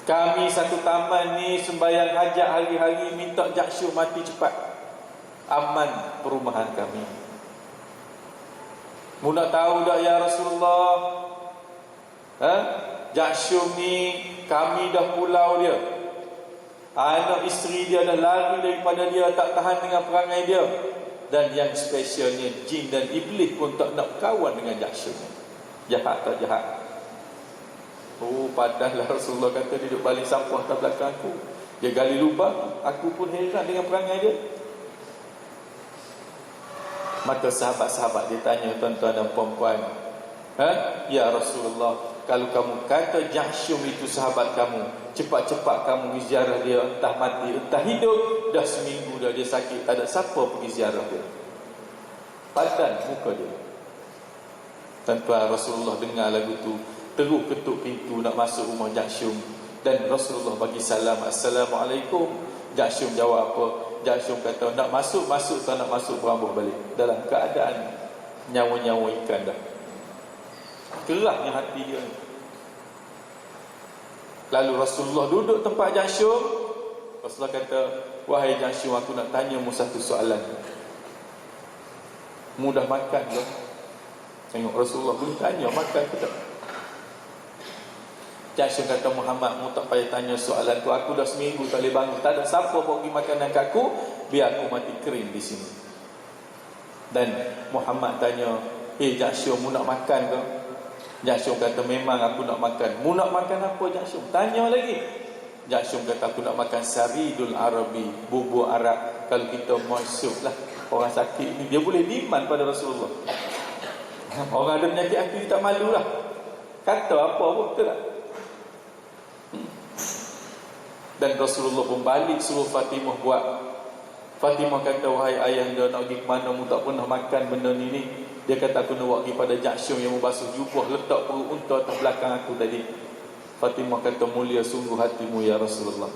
Kami satu taman ni sembahyang hajat hari-hari, minta Jaksyum mati cepat, aman perumahan kami. Mu nak tahu tak ya Rasulullah, Jaksyum ni kami dah pulau dia, anak isteri dia dah lari daripada dia, tak tahan dengan perangai dia. Dan yang spesialnya, jin dan iblis pun tak nak kawan dengan Jaksyum. Jahat tak jahat? Oh, padahal Rasulullah kata dia duduk balik sampah atas belakang aku, dia gali lubang, aku pun heran dengan perangai dia. Maka sahabat-sahabat dia tanya, tuan-tuan dan puan-puan, ya Rasulullah, kalau kamu kata Jaksyum itu sahabat kamu, cepat-cepat kamu ziarah dia, entah mati entah hidup. Dah seminggu dah dia sakit, tak ada siapa pergi ziarah dia, padan muka dia. Tuan-tuan, Rasulullah dengar lagu tu, terus ketuk pintu nak masuk rumah Jaksyum. Dan Rasulullah bagi salam, Assalamualaikum. Jaksyum jawab apa? Jaksyum kata, nak masuk, masuk, tak nak masuk, berambuh balik. Dalam keadaan nyawa-nyawa ikan dah. Kerahnya hati dia. Lalu Rasulullah duduk tempat Jaksyum. Rasulullah kata, wahai Jaksyum, aku nak tanya mu satu soalan. Mu dah makan ke? Tengok Rasulullah boleh tanya makan ke tak? Jaksyum kata, Muhammad, mu tak payah tanya soalan tu, aku dah seminggu tak boleh bangun, tak ada siapa bawa pergi makanan kat aku, biar aku mati kering di sini. Dan Muhammad tanya, Jaksyum, mu nak makan ke? Jaksyum kata memang aku nak makan. Mu nak makan apa Jaksyum? Tanya lagi. Jaksyum kata aku nak makan saridul arabi, bubur Arab. Kalau kita masyuk lah, orang sakit ni dia boleh demand pada Rasulullah. Orang ada penyakit hati dia tak malu lah, kata apa pun, betul tak? Dan Rasulullah pun balik suruh Fatimah buat. Fatimah kata, wahai ayahanda, nak pergi ke mana? Mu tak pernah makan benda ni. Dia kata, aku nak pergi pada Jaksyum yang membasuh jubah, letak perut unta atas belakang aku tadi. Fatimah kata, mulia sungguh hatimu ya Rasulullah.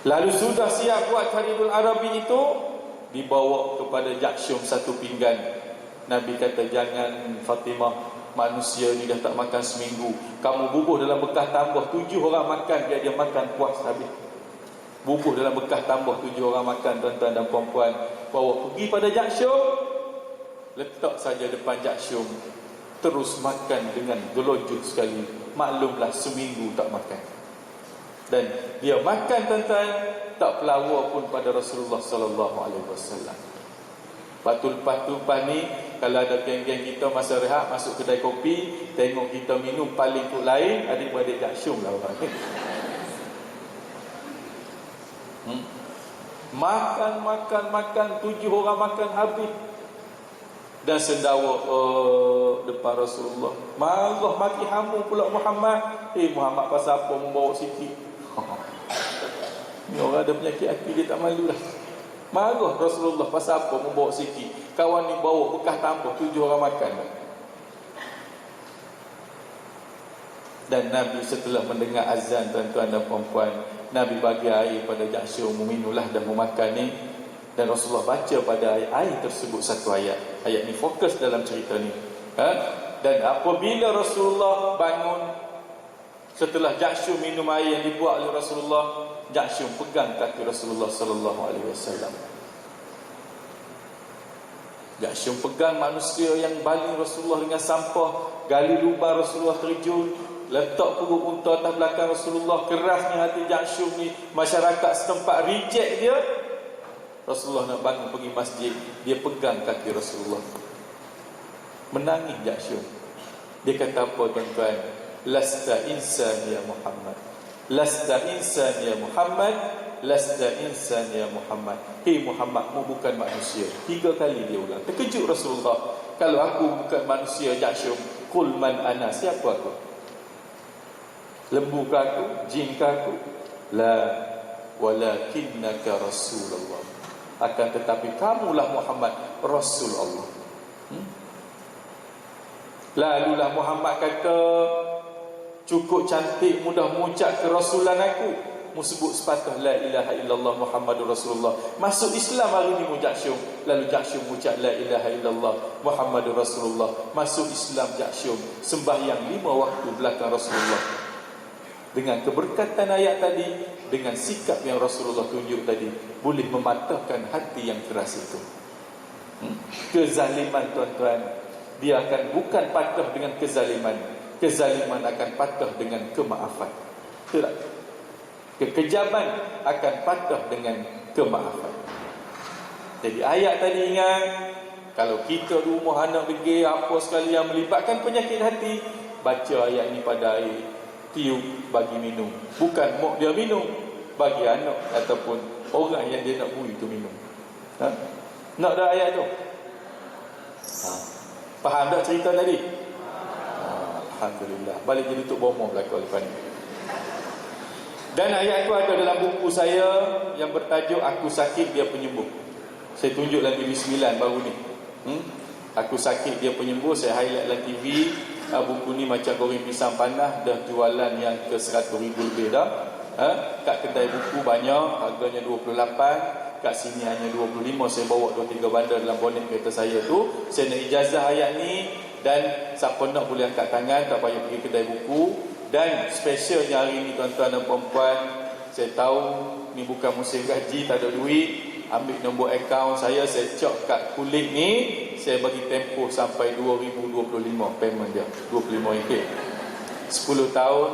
Lalu sudah siap buat Saridul Arabi itu, dibawa kepada Jaksyum satu pinggan. Nabi kata, jangan Fatimah, manusia ni dah tak makan seminggu. Kamu bubuh dalam bekas tambah 7 orang makan, dia makan puas habis. Bubuh dalam bekas tambah 7 orang makan, tuan-tuan dan puan-puan. Bawa pergi pada Jaksyum, letak saja depan Jaksyum, terus makan dengan gelojoh sekali. Maklumlah seminggu tak makan. Dan dia makan, tuan-tuan, tak pelawar pun pada Rasulullah sallallahu alaihi wasallam. Lepas ni, kalau ada geng-geng kita masa rehat masuk kedai kopi, tengok kita minum paling kut lain, adik-beradik Jaksyum lah orang ni. Makan 7 orang makan habis. Dan sendawa depan Rasulullah. Marah maki hamu pula Muhammad. Muhammad pasal apa membawa sikit? Ni orang ada penyakit hati, dia tak malu lah. Marah Rasulullah pasal apa membawa sikit? Kawan ni bawa bekas tambah 7 orang makan. Dan Nabi setelah mendengar azan, tuan-tuan dan puan-puan, Nabi bagi air pada Jaksyum, meminumlah dan memakan ni. Dan Rasulullah baca pada air tersebut satu ayat. Ayat ni fokus dalam cerita ni. Dan apabila Rasulullah bangun, setelah Jaksyum minum air yang dibuat oleh Rasulullah, Jaksyum pegang kaki Rasulullah sallallahu alaihi wasallam. Jaksyum pegang manusia yang baling Rasulullah dengan sampah, gali lubang Rasulullah terjun, letak perut unta atas belakang Rasulullah. Kerasnya hati Jaksyum ni, masyarakat setempat reject dia. Rasulullah nak bangun pergi masjid, dia pegang kaki Rasulullah. Menangis Jaksyum. Dia kata apa, tuan-tuan? Lasta insan ya Muhammad, lasta insan ya Muhammad, lasta insan ya Muhammad. Hei Muhammad, mu bukan manusia. 3 kali dia ulang. Terkejut Rasulullah. Kalau aku bukan manusia Jaksyum, qul man ana, siapa aku? Lembu ke aku? Jin ke aku? La, walakinnaka Rasulullah. Akan tetapi kamulah Muhammad, Rasul Allah. Lalulah Muhammad kata, cukup cantik mudah mengucap kerasulan aku. Mu sebut sepatah la ilaha illallah Muhammadur Rasulullah. Masuk Islam hari ni mu Jaksyum. Lalu Jaksyum mengucap la ilaha illallah Muhammadur Rasulullah. Masuk Islam Jaksyum. Sembahyang 5 waktu belakang Rasulullah. Dengan keberkatan ayat tadi, dengan sikap yang Rasulullah tunjuk tadi, boleh mematahkan hati yang keras itu. Kezaliman, tuan-tuan, dia akan bukan patah dengan kezaliman. Kezaliman akan patah dengan kemaafan. Betul tak? Kekejaman akan patah dengan kemaafan. Jadi ayat tadi ingat, kalau kita rumah anak degil apa sekali yang melibatkan penyakit hati, baca ayat ni pada air, tiup, bagi minum. Bukan mak dia minum, bagi anak ataupun orang yang dia nak bui tu minum. Nak dah ayat tu? Faham tak cerita tadi? Alhamdulillah. Balik jadi tuk bomoh belakang lepas ni. Dan ayat tu ada dalam buku saya yang bertajuk Aku Sakit Dia Penyembuh. Saya tunjuk dalam TV 9 baru ni. Aku Sakit Dia Penyembuh. Saya highlight dalam TV. Buku ni macam goreng pisang panas, dah jualan yang ke 100,000 lebih dah. Kat kedai buku banyak, harganya 28. Kat sini hanya 25. Saya bawa 2-3 bandar dalam bonet kereta saya tu. Saya nak ijazah ayat ni. Dan siapa nak boleh angkat tangan, tak payah pergi kedai buku. Dan specialnya hari ni, tuan-tuan dan puan-puan, saya tahu ni bukan musim gaji, tak ada duit. Ambil nombor akaun saya cek kat kulit ni, saya bagi tempoh sampai 2025 payment dia, RM25. 10 tahun,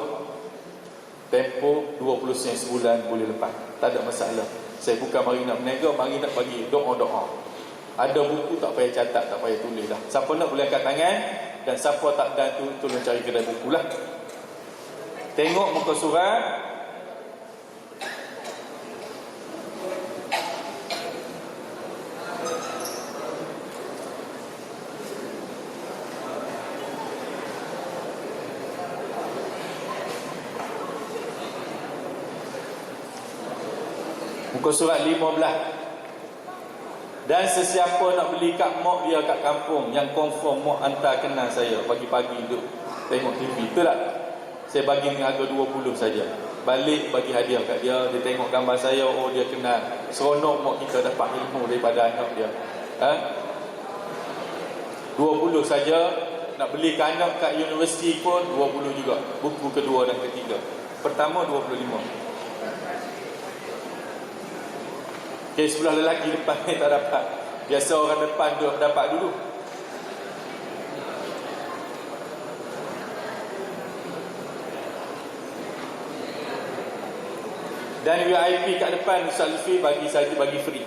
tempoh 20 sen sebulan boleh lepas. Tak ada masalah. Saya bukan mari nak berniaga, mari nak bagi doa-doa. Ada buku tak payah catat, tak payah tulis dah. Siapa nak boleh angkat tangan. Dan siapa tak dan tu tolong cari kedai buku lah. Tengok muka surat. Muka surat 15. Dan sesiapa nak beli kat mak dia kat kampung yang confirm mak hantar kenal saya pagi-pagi duduk tengok TV, betul tak? Saya bagi dengan harga 20 saja. Balik bagi hadiah kat dia, dia tengok gambar saya, oh dia kenal. Seronok mak kita dapat ilmu daripada anak dia. 20 saja. Nak beli ke anak kat universiti pun 20 juga. Buku kedua dan ketiga. Pertama 25. Okay, sebelah lelaki depan ni tak dapat. Biasa orang depan tu dapat dulu. Dan VIP kat depan Ustaz Lutfi bagi saja, bagi free.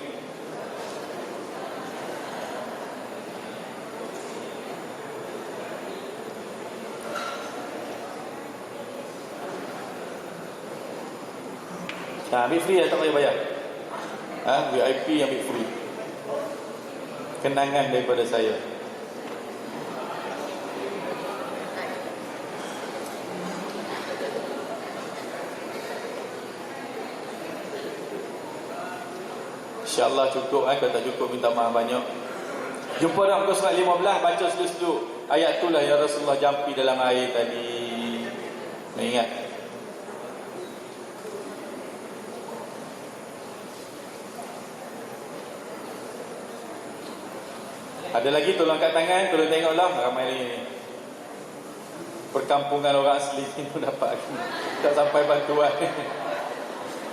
Ambil free tak payah bayar. VIP ambil free. Kenangan daripada saya. InsyaAllah cukup. Kalau tak cukup minta maaf banyak. Jumpa dalam muka surat 15. Baca seduk-seduk. Ayat itulah yang Rasulullah jampi dalam air tadi. Ingat. Ada lagi tolong angkat tangan, tolong tengoklah ramai lagi ni. Perkampungan orang asli ni pun dapat lagi. Tak sampai bantuan.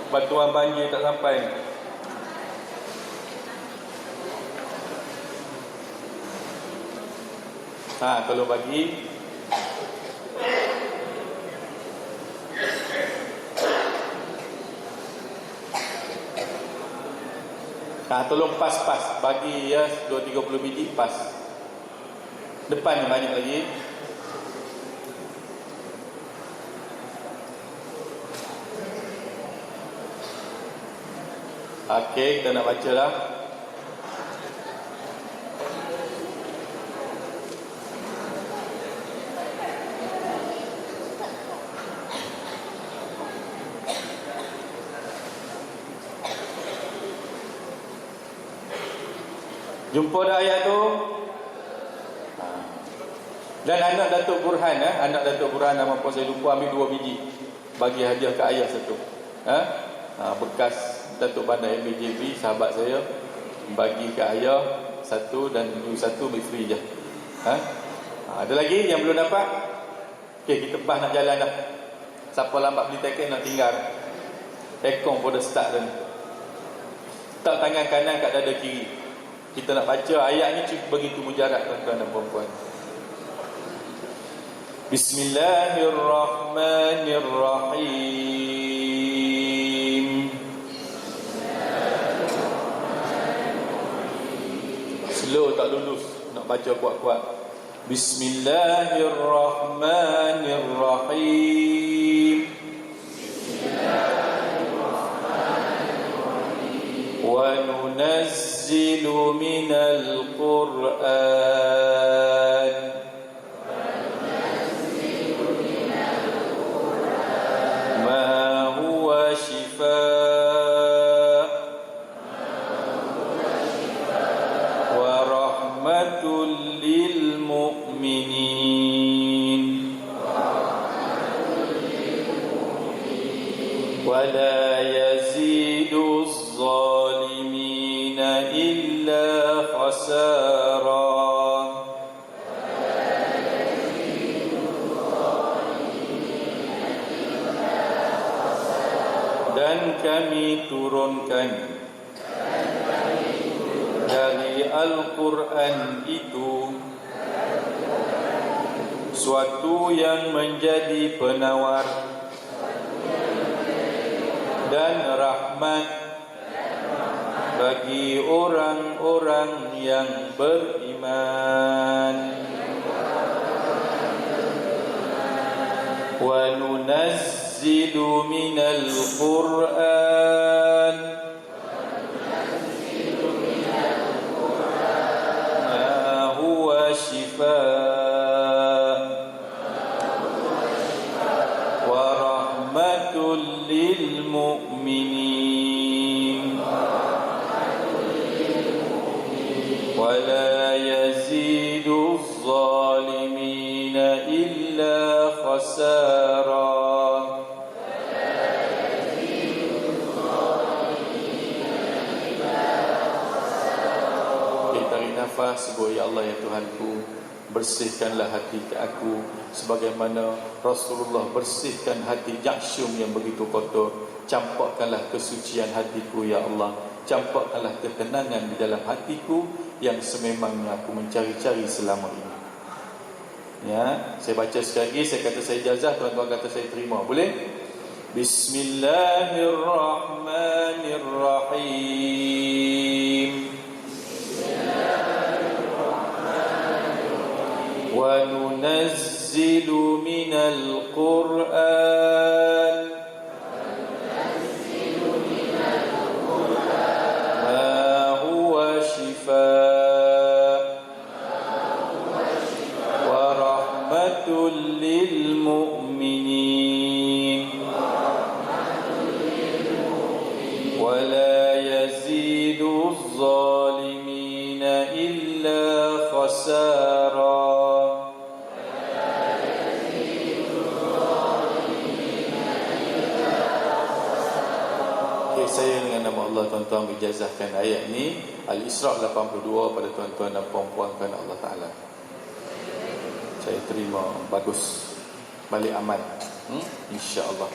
Bantuan banjir tak sampai. Tolong bagi. Tolong pas-pas. Bagi ya 2-30 biji pas. Depan ni banyak lagi. Okey, kita nak baca lah. Jumpa dah ayat tu. Dan anak Datuk Burhan, anak Datuk Burhan nama apa saya lupa, ambil 2 biji bagi hadiah ke ayah satu. Bekas Datuk Bandar MBJB, sahabat saya, bagi ke ayah satu dan satu ambil free je. Ada lagi yang belum dapat? Okey, kita pas nak jalan dah. Siapa lambat beli tiket nak tinggal. Tekong pun dah start dah ni. Tak tangan kanan kat dada kiri. Kita nak baca ayat ni cukup begitu mujarab tuan-tuan dan puan-puan. Bismillahirrahmanirrahim. Slow tak lulus, nak baca kuat-kuat. Bismillahirrahmanirrahim. Wa nunazzilu minal Qur'an ma huwa shifaa wa rahmatul lil mu'minin wa la yazidu الظالمين إلا خسارا. Dan kami turunkan dari Al-Quran itu suatu yang menjadi penawar dan rahmat bagi orang-orang yang beriman. وننزل من القرآن ما هو شفاء ورحمة للمؤمنين ولا يزيد الظالمين إلا خسارا. Tarik nafas, sebut ya Allah ya Tuhanku, bersihkanlah hati aku sebagaimana Rasulullah bersihkan hati Jaksyum yang begitu kotor. Campakkanlah kesucian hatiku ya Allah, campakkanlah ketenangan di dalam hatiku yang sememangnya aku mencari-cari selama ini. Ya, saya baca sekali lagi, saya kata saya ijazah, tuan-tuan kata saya terima. Boleh? Bismillahirrahmanirrahim. Wa nunazzilu minal Qur'an ma huwa shifaa wa rahmatul lil mu'minin wa la yazidu adh-dhalimina illa khasara. Saya dengan nama Allah tuan-tuan ijazahkan ayat ni Al-Isra' 82 pada tuan-tuan dan puan-puan kerana Allah Ta'ala. Saya terima, bagus, balik aman, insya-Allah.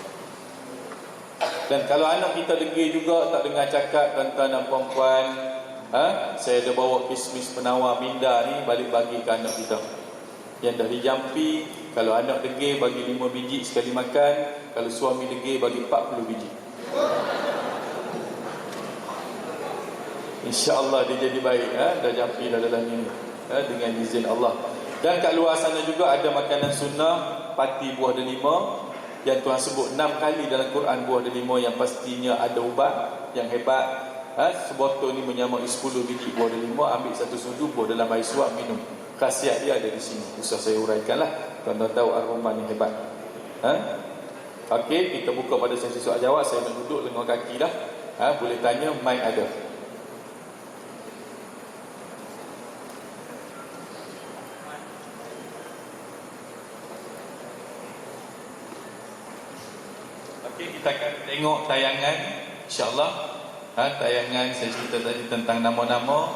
Dan kalau anak kita degil juga tak dengar cakap tuan-tuan dan puan-puan, saya ada bawa kismis penawar minda ni balik bagi ke anak kita yang dari jampi. Kalau anak degil bagi 5 biji sekali makan, kalau suami degil bagi 40 biji. InsyaAllah dia jadi baik, dah jampi dah dalam ini, dengan izin Allah. Dan kat luar sana juga ada makanan sunnah, pati buah delima yang Tuhan sebut 6 kali dalam Quran. Buah delima yang pastinya ada ubat yang hebat. Sebotol ni menyamai 10 biji buah delima. Ambil satu sudu, buah dalam air suap, minum. Khasiat dia ada di sini. Usah saya uraikanlah, tuan-tuan tahu aroma ni hebat. Okey, kita buka pada sesi soal jawab. Saya nak duduk lengan kaki dah. Boleh tanya, mic ada. Kita akan tengok tayangan, insyaAllah. Tayangan saya cerita tadi tentang nama-nama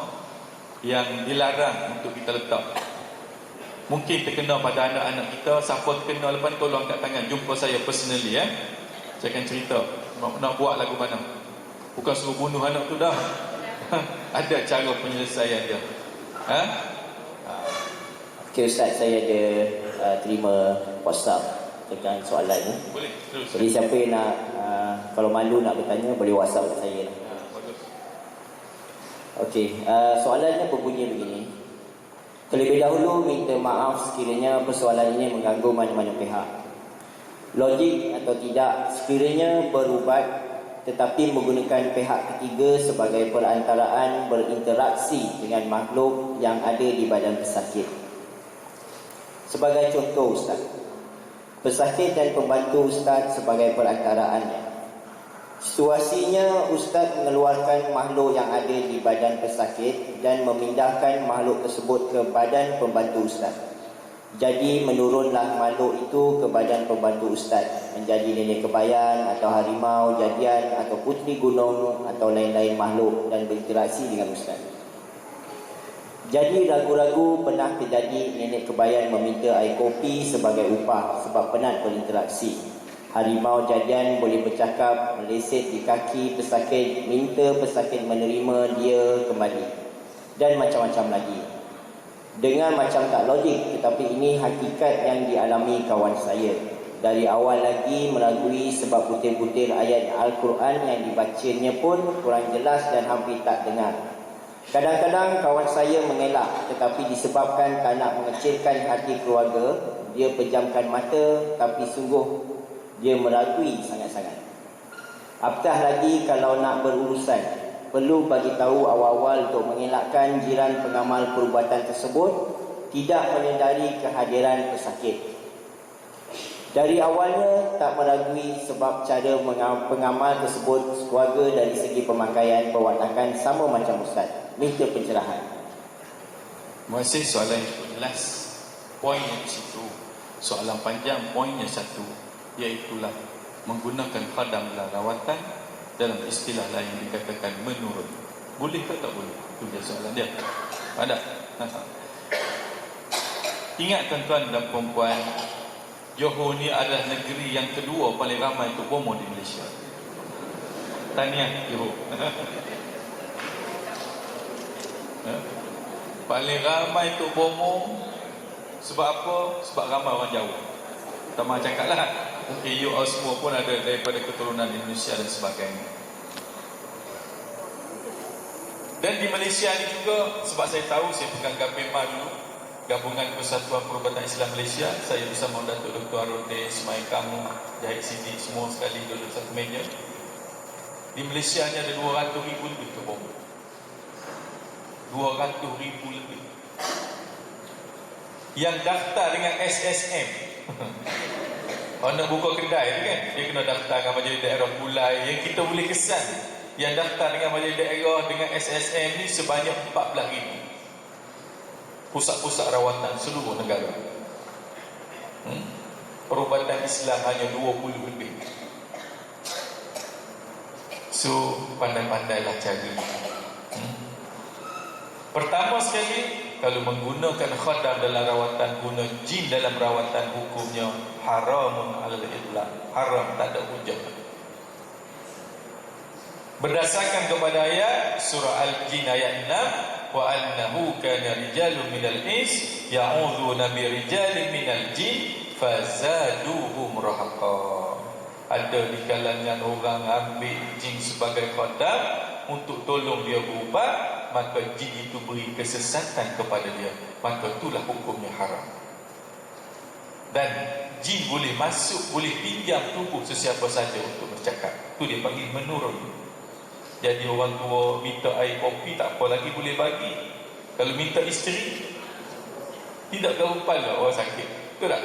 yang dilarang untuk kita letak. Mungkin terkena pada anak-anak kita. Siapa terkena lepas ni tolong angkat tangan, jumpa saya personally. Saya akan cerita nak buat lagu mana. Bukan suruh bunuh anak tu dah. Ada cara penyelesaian dia. Okey Ustaz, saya ada terima WhatsApp dengan soalan ni. Boleh, terus. Jadi siapa yang nak kalau malu nak bertanya boleh WhatsApp kat saya. Bagus. Okey, soalannya berbunyi begini. Terlebih dahulu minta maaf sekiranya persoalan ini mengganggu mana-mana pihak. Logik atau tidak sekiranya berubat tetapi menggunakan pihak ketiga sebagai perantaraan berinteraksi dengan makhluk yang ada di badan pesakit. Sebagai contoh Ustaz, pesakit dan pembantu Ustaz sebagai perantaraannya. Situasinya Ustaz mengeluarkan makhluk yang ada di badan pesakit dan memindahkan makhluk tersebut ke badan pembantu Ustaz. Jadi menurunlah makhluk itu ke badan pembantu Ustaz, menjadi nenek kebayan atau harimau jadian atau putri gunung atau lain-lain makhluk dan berinteraksi dengan Ustaz. Jadi ragu-ragu pernah terjadi nenek kebayan meminta air kopi sebagai upah sebab penat berinteraksi. Harimau jadian boleh bercakap, meleset di kaki pesakit, minta pesakit menerima dia kembali, dan macam-macam lagi. Dengan macam tak logik, tetapi ini hakikat yang dialami kawan saya. Dari awal lagi meragui sebab butir-butir ayat Al-Quran yang dibacanya pun kurang jelas dan hampir tak dengar. Kadang-kadang kawan saya mengelak, tetapi disebabkan tak nak mengecilkan hati keluarga dia pejamkan mata, tapi sungguh dia meragui sangat-sangat. Apatah lagi kalau nak berurusan, perlu bagi tahu awal-awal untuk mengelakkan jiran pengamal perubatan tersebut tidak menyedari kehadiran pesakit. Dari awalnya tak meragui sebab cara pengamal tersebut sekeluarga dari segi pemakaian perwatakan sama macam ustaz. Minta pencerahan. Terima kasih, soalan yang cukup jelas. Poinnya di situ. Soalan panjang, poinnya satu, iaitulah menggunakan khadam dalam rawatan dalam istilah lain dikatakan menurun. Boleh ke tak boleh? Itu dia soalan dia. Ada? Ingat tuan-tuan dan perempuan, Johor ni adalah negeri yang kedua paling ramai Tok Bomo di Malaysia. Tahniah Johor. Paling ramai Tok Bomo. Sebab apa? Sebab ramai orang Jawa. Tamah cakap lah, mungkin you all semua pun ada daripada keturunan Indonesia dan sebagainya. Dan di Malaysia ni juga, sebab saya tahu, saya pegang GAPEMA dulu, Gabungan Persatuan Perubatan Islam Malaysia. Saya bersama Datuk Dr. Arote, Ismail Kamu, Jahid Sidi, semua sekali duduk satu meja. Di Malaysia ni ada 200,000 lebih Tok Bomo. 200,000 lebih yang daftar dengan SSM. Kalau nak buka kedai tu kan, dia kena daftar dengan Majlis Daerah Kulai. Yang kita boleh kesan, yang daftar dengan Majlis Daerah dengan SSM ni sebanyak 14,000 pusat-pusat rawatan seluruh negara. Perubatan Islam hanya 20 lebih. So, pandai-pandailah cari. Pertama sekali, kalau menggunakan khadam dalam rawatan, guna jin dalam rawatan, hukumnya haramun alal itlaq. Haram, tak ada hujah. Berdasarkan kepada ayat surah Al-Jin ayat 6, wa annahu kana rijalun minal ins ya'udzuuna bi rijalin minal jin fazaduhum rahaqa. Ada di kalangan orang ambil jin sebagai khadam untuk tolong dia berubat, maka jin itu beri kesesatan kepada dia, maka itulah hukumnya haram. Dan jin boleh masuk, boleh pinjam tubuh sesiapa saja untuk bercakap. Itu dia panggil menurun. Jadi orang tua minta air kopi, tak apa lagi boleh bagi. Kalau minta isteri, tidak gaul kepala orang sakit. Betul tak?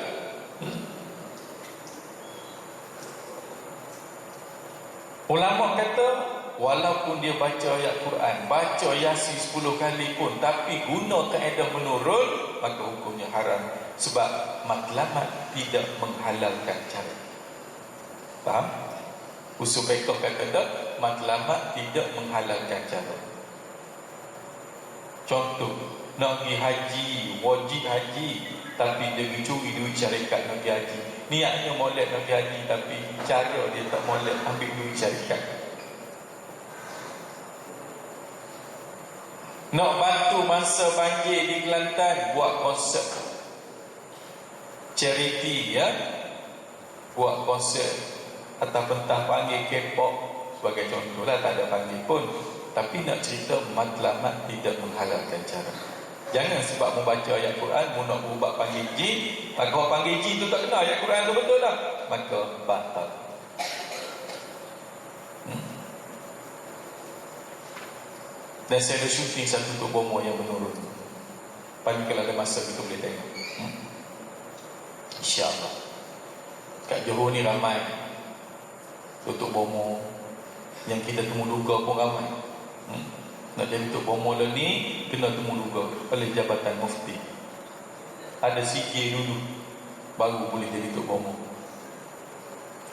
Ulama kata, walaupun dia baca ayat Quran, baca Yasin 10 kali pun, tapi guna kaedah menurun, maka hukumnya haram. Sebab matlamat tidak menghalalkan cara. Faham? Usul fiqh kata tak, matlamat tidak menghalalkan cara. Contoh, nak pergi haji, wajib haji, tapi dia pergi curi duit syarikat nak pergi haji. Niatnya molek nak pergi haji, tapi cara dia tak molek, ambil duit syarikat. Nak bantu masa banjir di Kelantan, buat konsert charity, ya, buat konsert atau pentang panggil K-pop sebagai contoh lah, tak ada panggil pun, tapi nak cerita matlamat tidak menghalalkan cara. Jangan sebab membaca ayat Quran, mu nak berubah panggil jin, maka orang panggil jin tu tak kenal ayat Quran tu betul tak, maka batal. Dan saya ada syuting satu Tok Bomo yang menurun. Paling kalau ada masa kita boleh tengok. InsyaAllah. Kat Johor ni ramai Tok Bomo yang kita temu duga pun ramai. Nak jadi Tok Bomo ni kena temu duga oleh Jabatan Mufti. Ada CJ dulu baru boleh jadi Tok Bomo.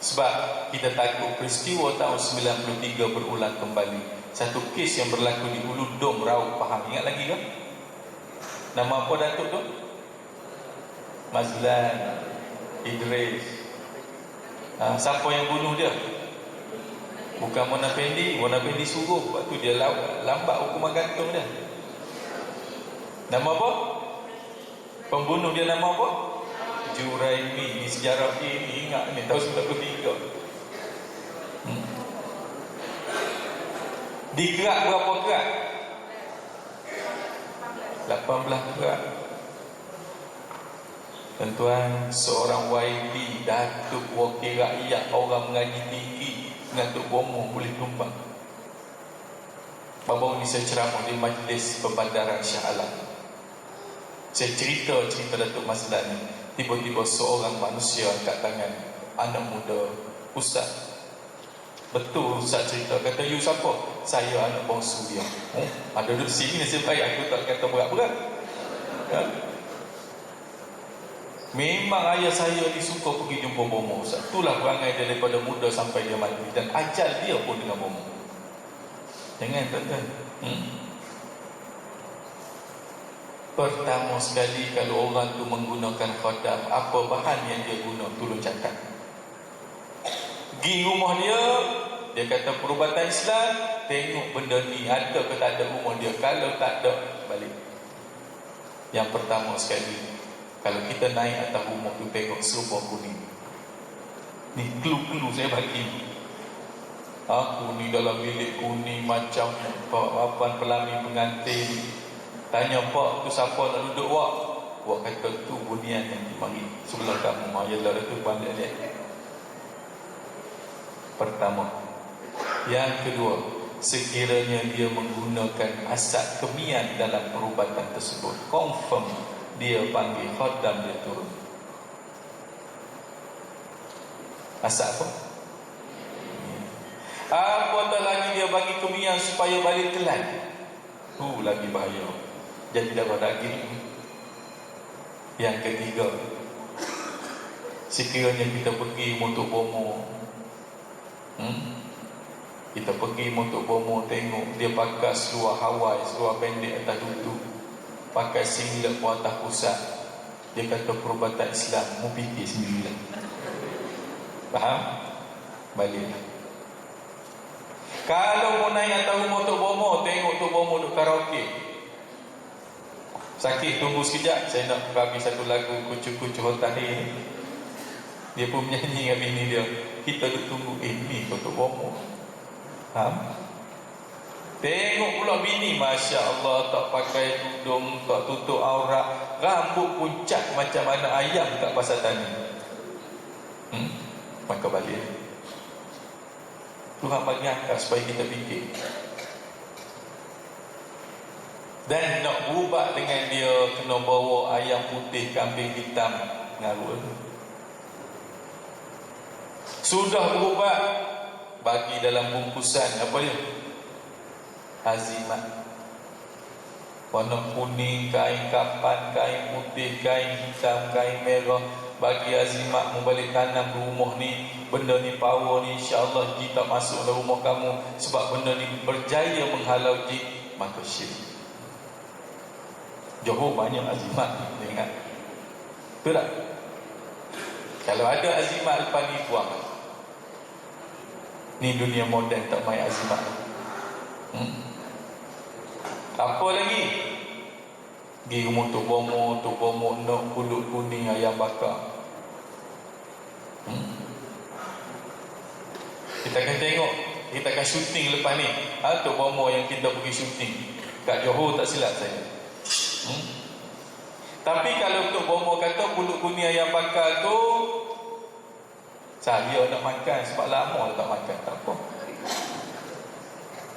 Sebab kita takut peristiwa tahun 93 berulang kembali. Satu kes yang berlaku di Hulu Dom Raub Pahang. Ingat lagi ke? Nama apa Datuk tu? Mazlan Idris. Siapa yang bunuh dia? Bukan Mona Pendi. Mona Pendi suruh, sebab tu dia lambat hukuman gantung dia. Nama apa? Pembunuh dia nama apa? Juraimi. Ni sejarah ni, ingat ni, tahun 93. Digerak berapa gerak? 18 gerak. Tuan-tuan, seorang YB, Datuk Wakil Rakyat, orang mengaji tinggi dengan Tok Bomo boleh tumbang. Baru ni saya ceramah di majlis Perbandaran Shah Alam. Saya cerita Datuk Mazlan ni. Tiba-tiba seorang manusia angkat tangan, anak muda, Ustaz. Betul Ustaz cerita. Kata, you siapa? Saya anak bongsu dia. Ada duduk sini nasib baik aku tak kata berat-berat. Ya? Memang ayah saya ni suka pergi jumpa Bomo Ustaz. Itulah perangai dia daripada muda sampai dia mati. Dan ajal dia pun dengan Bomo. Jangan tuan-tuan. Pertama sekali kalau orang tu menggunakan khadam, apa bahan yang dia guna? Tolong catat. Pergi rumah dia, dia kata perubatan Islam, tengok benda ni ada ke tak ada rumah dia. Kalau tak ada, balik. Yang pertama sekali, kalau kita naik atas rumah tu tengok serba kuning. Ni clue saya bagi. Aku ni dalam bilik kuning macam papan pelamin pengantin. Tanya pak tu siapa nak duduk wak? Wak kata tu bunian yang dimari sebelah kamu. Yalah tu pandai dia. Pertama. Yang kedua, sekiranya dia menggunakan asap kemian dalam perubatan tersebut, confirm dia panggil khadam dia turun. Asap apa? Apatah lagi dia bagi kemian supaya balik telan. Lagi bahaya. Jadi darah daging. Yang ketiga, sekiranya kita pergi motor Bomo, kita pergi motor Bomo, tengok dia pakai seluar Hawaii, seluar pendek atas duduk, pakai singlet pun atas pusat. Dia kata perubatan Islam, mu fikir sendirilah. Faham? Baliklah. Kalau mau naik atas rumah Tok Bomo, tengok Tok Bomo duduk karaoke. Sakit, tunggu sekejap, saya nak habis satu lagu Kucu-Kucu Hotahir. Dia pun menyanyi dengan bini dia. Kita duduk tunggu, ni Tok Bomo. Faham? Tengok pula bini, Masya Allah, tak pakai tudung, tak tutup aurat, rambut puncak macam anak ayam kat pasar tani. Maka balik. Tuhan bagi akal supaya kita fikir. Dan nak berubah dengan dia, kena bawa ayam putih, kambing hitam, ngarut. Sudah berubah, bagi dalam bungkusan apa dia? Azimat. Warna kuning, kain kapan, kain putih, kain hitam, kain merah. Bagi azimat membalik tanam di rumah ni. Benda ni power ni, insyaAllah jin tak masuk dalam rumah kamu. Sebab benda ni berjaya menghalau jin. Maka syirik. Johor banyak azimat ni, ingat. Betul tak? Kalau ada azimat lepas ni, buang. Ni dunia moden tak main azimat. Apa lagi? Pergi rumah Tok Bomo nak pulut kuning ayam bakar. Kita akan tengok, kita akan syuting lepas ni. Tok Bomo yang kita pergi syuting kat Johor, tak silap saya. Tapi kalau Tok Bomo kata pulut kuning ayam bakar tu, saya nak makan sebab lama tak makan, tak apa.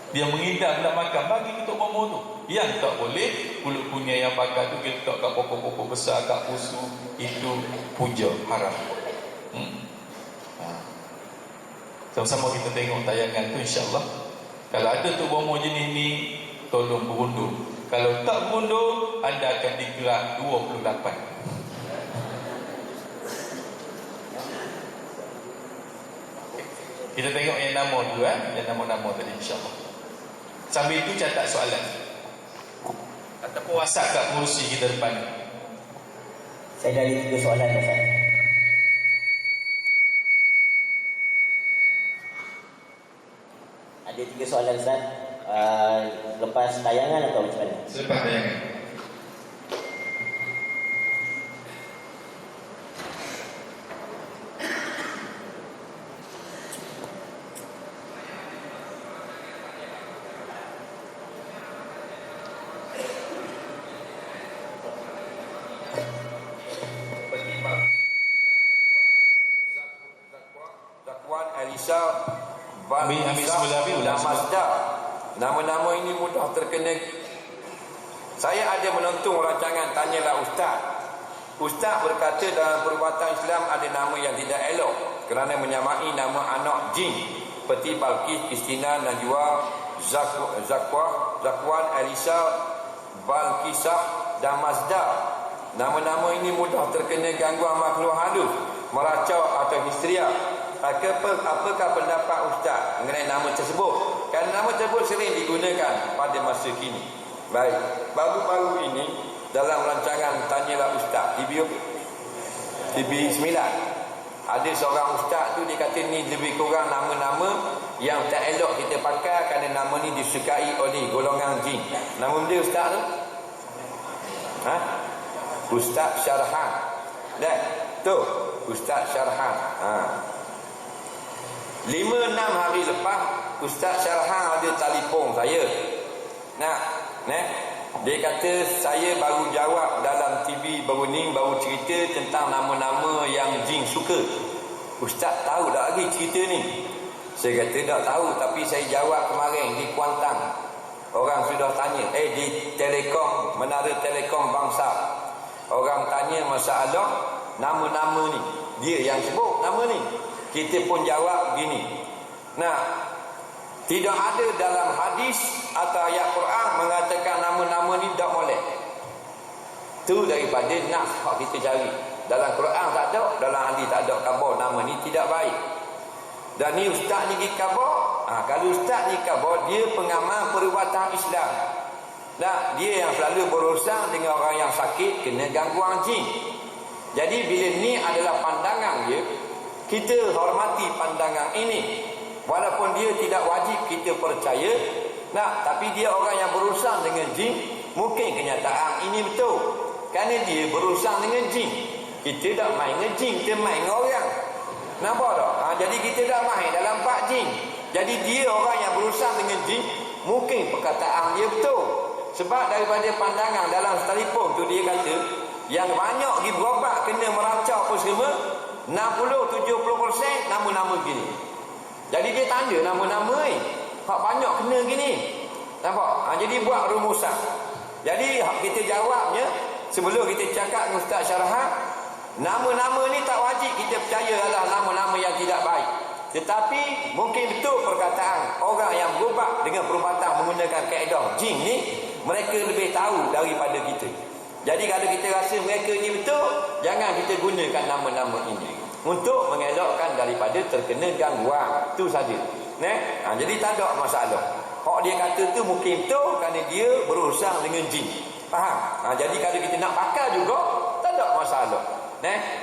Dia mengidam nak makan, bagi Tok Bomo tu. Yang tak boleh, pulut kuning ayam bakar tu kita letak kat pokok-pokok besar, kat pusu, itu puja, haram. Sama-sama kita tengok tayangan tu, insyaAllah. Kalau ada Tok Bomo jenis ni, tolong berundur. Kalau tak berundur, anda akan digerak 28. Kita tengok yang nama dulu, yang nama-nama tadi, insyaAllah. Sambil itu catat soalan ataupun WhatsApp kat kursi kita depan ni. Saya dari 3 soalan, Ustaz. Ada 3 soalan, Ustaz. Lepas tayangan atau macam mana? Selepas tayangan. Zakwan, Elisa, Ambil semula, ambil ulang semula. Mazda. Nama-nama ini mudah terkena. Saya ada menonton rancangan Tanyalah Ustaz. Ustaz berkata dalam perubatan Islam ada nama yang tidak elok kerana menyamai nama anak jin seperti Balqis, Istina, Najwa, Zakwan, Elisa, Balqisah dan Mazda. Nama-nama ini mudah terkena gangguan makhluk halus, meracau atau histeria. Apakah pendapat Ustaz mengenai nama tersebut? Kerana nama tersebut sering digunakan pada masa kini. Baik, baru-baru ini dalam rancangan Tanyalah Ustaz TV 9 ada seorang ustaz tu dia kata ni lebih kurang nama-nama yang tak elok kita pakai kerana nama ni disukai oleh golongan jin. Nama dia ustaz tu? Ustaz Syarhan. Tu Ustaz Syarhan. 5-6 hari lepas Ustaz Syarhan ada telefon saya. Dia kata saya baru jawab dalam TV baru ni, baru cerita tentang nama-nama yang jin suka. Ustaz tahu tak lagi cerita ni? Saya kata tak tahu, tapi saya jawab kemarin di Kuantan. Orang sudah tanya, di Telekom, Menara Telekom Bangsa. Orang tanya masalah nama-nama ni. Dia yang sebut nama ni. Kita pun jawab gini. Tidak ada dalam hadis atau ayat Quran mengatakan nama-nama ni tak boleh. Itu daripada nas yang kita cari. Dalam Quran tak ada, dalam hadis tak ada khabar nama ni tidak baik. Dan ni ustaz ni khabar. Kalau ustaz ni khabar, dia pengamal perubatan Islam. Dia yang selalu berurusan dengan orang yang sakit kena gangguan jin. Jadi bila ni adalah pandangan dia, kita hormati pandangan ini. Walaupun dia tidak wajib kita percaya, tapi dia orang yang berurusan dengan jin, mungkin kenyataan ini betul. Kerana dia berurusan dengan jin. Kita tak main dengan jin, kita main dengan orang. Nampak tak? Jadi kita tak main dalam bab jin. Jadi dia orang yang berurusan dengan jin, mungkin perkataan dia betul. Sebab daripada pandangan dalam telefon tu dia kata, yang banyak pergi berobat kena meracau apa semua, 60-70% nama-nama gini. Jadi dia tanda nama-nama ni. Hak banyak kena gini. Nampak? Jadi buat rumusan. Jadi kita jawabnya, sebelum kita cakap dengan Ustaz Syarhan, nama-nama ni tak wajib kita percaya adalah nama-nama yang tidak baik. Tetapi mungkin betul perkataan orang yang berubat dengan perubatan menggunakan kaedah jin ni, mereka lebih tahu daripada kita. Jadi kalau kita rasa mereka ni betul, jangan kita gunakan nama-nama ini untuk mengelakkan daripada terkena gangguan. Itu saja. Jadi tak ada masalah. Hak dia kata tu mungkin betul kerana dia berurusan dengan jin. Faham? Jadi kalau kita nak pakai juga, tak ada masalah.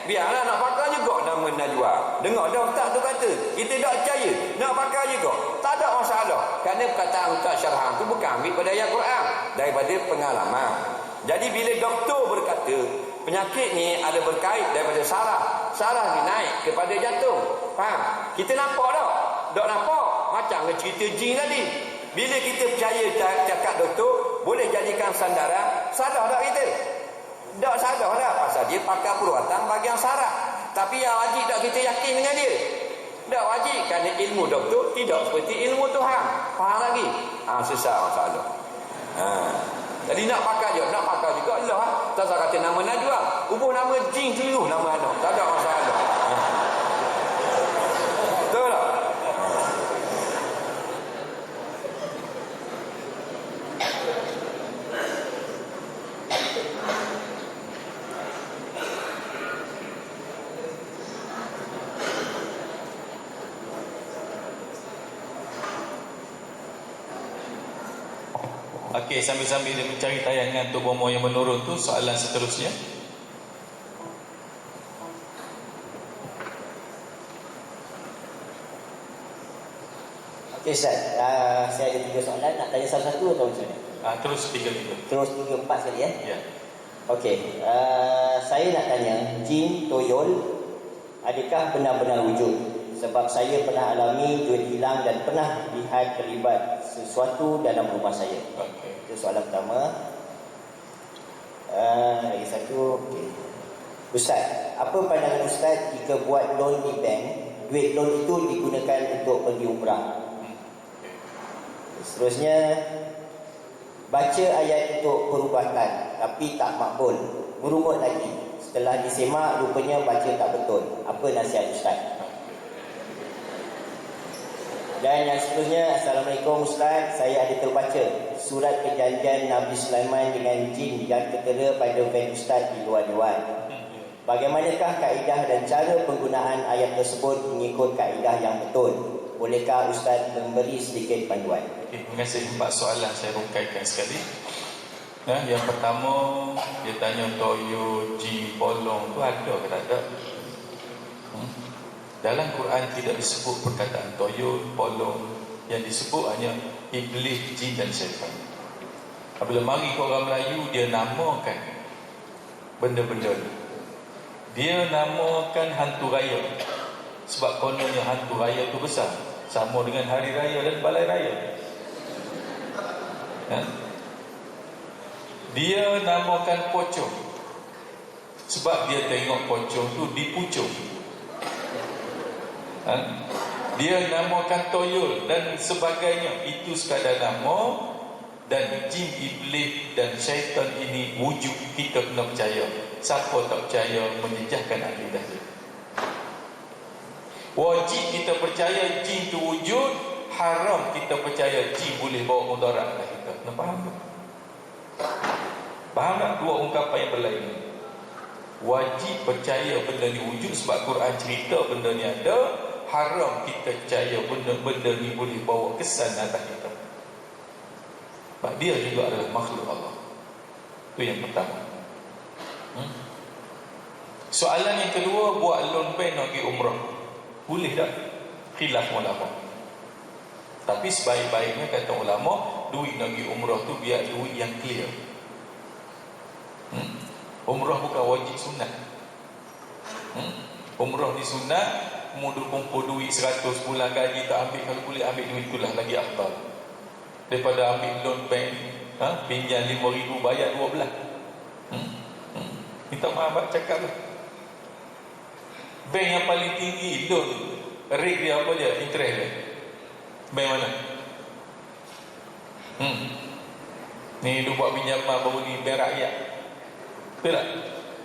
Biarlah nak pakai juga nama Najwa. Dengar dah ustaz tu kata, kita tak percaya, nak pakai juga, tak ada masalah. Kerana perkataan Ustaz Syarhan tu bukan ambil pada ayat Quran, daripada pengalaman. Jadi bila doktor berkata penyakit ni ada berkait daripada saraf ni naik kepada jantung. Faham? Kita nampak tak? Tak nampak? Macam cerita jin tadi. Bila kita percaya cakap doktor, boleh jadikan sandaran, salah tak kita? Tak salah dah. Pasal dia pakai perubatan bahagian saraf. Tapi yang wajib tak kita yakin dengan dia? Tak wajib. Kerana ilmu doktor tidak seperti ilmu Tuhan. Faham lagi? Susah masalah. Jadi nak pakai juga Allah. Tak usah kata nama Najwa. Ubah nama jin seluruh nama anak. Tak ada masalah. Betul tak? Okey, sambil-sambil dia mencari tayangan Tok Bomo yang menurun tu, soalan seterusnya. Okey Ustaz, saya ada 3 soalan. Nak tanya satu-satu atau macam mana? Terus 3. Terus 3, 4 sekali ya? Ya. Okey, saya nak tanya, jin toyol adakah benar-benar wujud? Sebab saya pernah alami duit hilang dan pernah lihat terlibat sesuatu dalam rumah saya. Okey. Itu soalan pertama. Lagi satu. Okay. Ustaz, apa pandangan Ustaz jika buat loan di bank duit loan itu digunakan untuk pergi umrah. Seterusnya, baca ayat untuk perubatan tapi tak makbul, merungut lagi. Setelah disemak, rupanya baca tak betul. Apa nasihat Ustaz? Dan yang seterusnya, Assalamualaikum Ustaz, saya ada terbaca surat perjanjian Nabi Sulaiman dengan jin yang tertera pada van Ustaz di luar dewan. Bagaimanakah kaedah dan cara penggunaan ayat tersebut mengikut kaedah yang betul? Bolehkah Ustaz memberi sedikit panduan? Terima kasih. 4 soalan saya rungkaikan sekali. Yang pertama, dia tanya toyo, jin, polong tu ada ke tak ada? Dalam Quran tidak disebut perkataan toyo, polong. Yang disebut hanya iblis, jin dan syaitan. Apabila mari ke orang Melayu, dia namakan benda-benda ni. Dia namakan hantu raya. Sebab kononnya hantu raya tu besar, sama dengan hari raya dan balai raya. Dia namakan pocong sebab dia tengok pocong tu dipucung. Dia namakan toyol dan sebagainya. Itu sekadar nama. Dan jin, iblis dan syaitan ini wujud, kita kena percaya. Siapa tak percaya menjejahkan akidah dia. Wajib kita percaya jin tu wujud, haram kita percaya jin boleh bawa mudarat kat kita. Kena faham tak? Faham tak dua ungkapan yang berlain? Wajib percaya benda ni wujud sebab Quran cerita benda ni ada. Haram kita percaya benda-benda ni boleh bawa kesan atas kita. Sebab dia juga adalah makhluk Allah. Itu yang pertama. Soalan yang kedua, buat loan bank nak pergi umrah, boleh tak? Khilaf ulama. Tapi sebaik-baiknya kata ulama, duit nak pergi umrah tu biar duit yang clear. Umrah bukan wajib sunat. Umrah ni sunat, mudah kumpul duit 100 bulan gaji tak ambil, kalau boleh ambil duit itulah lagi afdal daripada ambil loan bank, pinjam 5,000 bayar 12. Minta maaf cakap lah. Bank yang paling tinggi loan rate dia apa dia? Interest dia. Bank mana? Ni dia buat pinjaman baru ni, bank rakyat. Betul tak?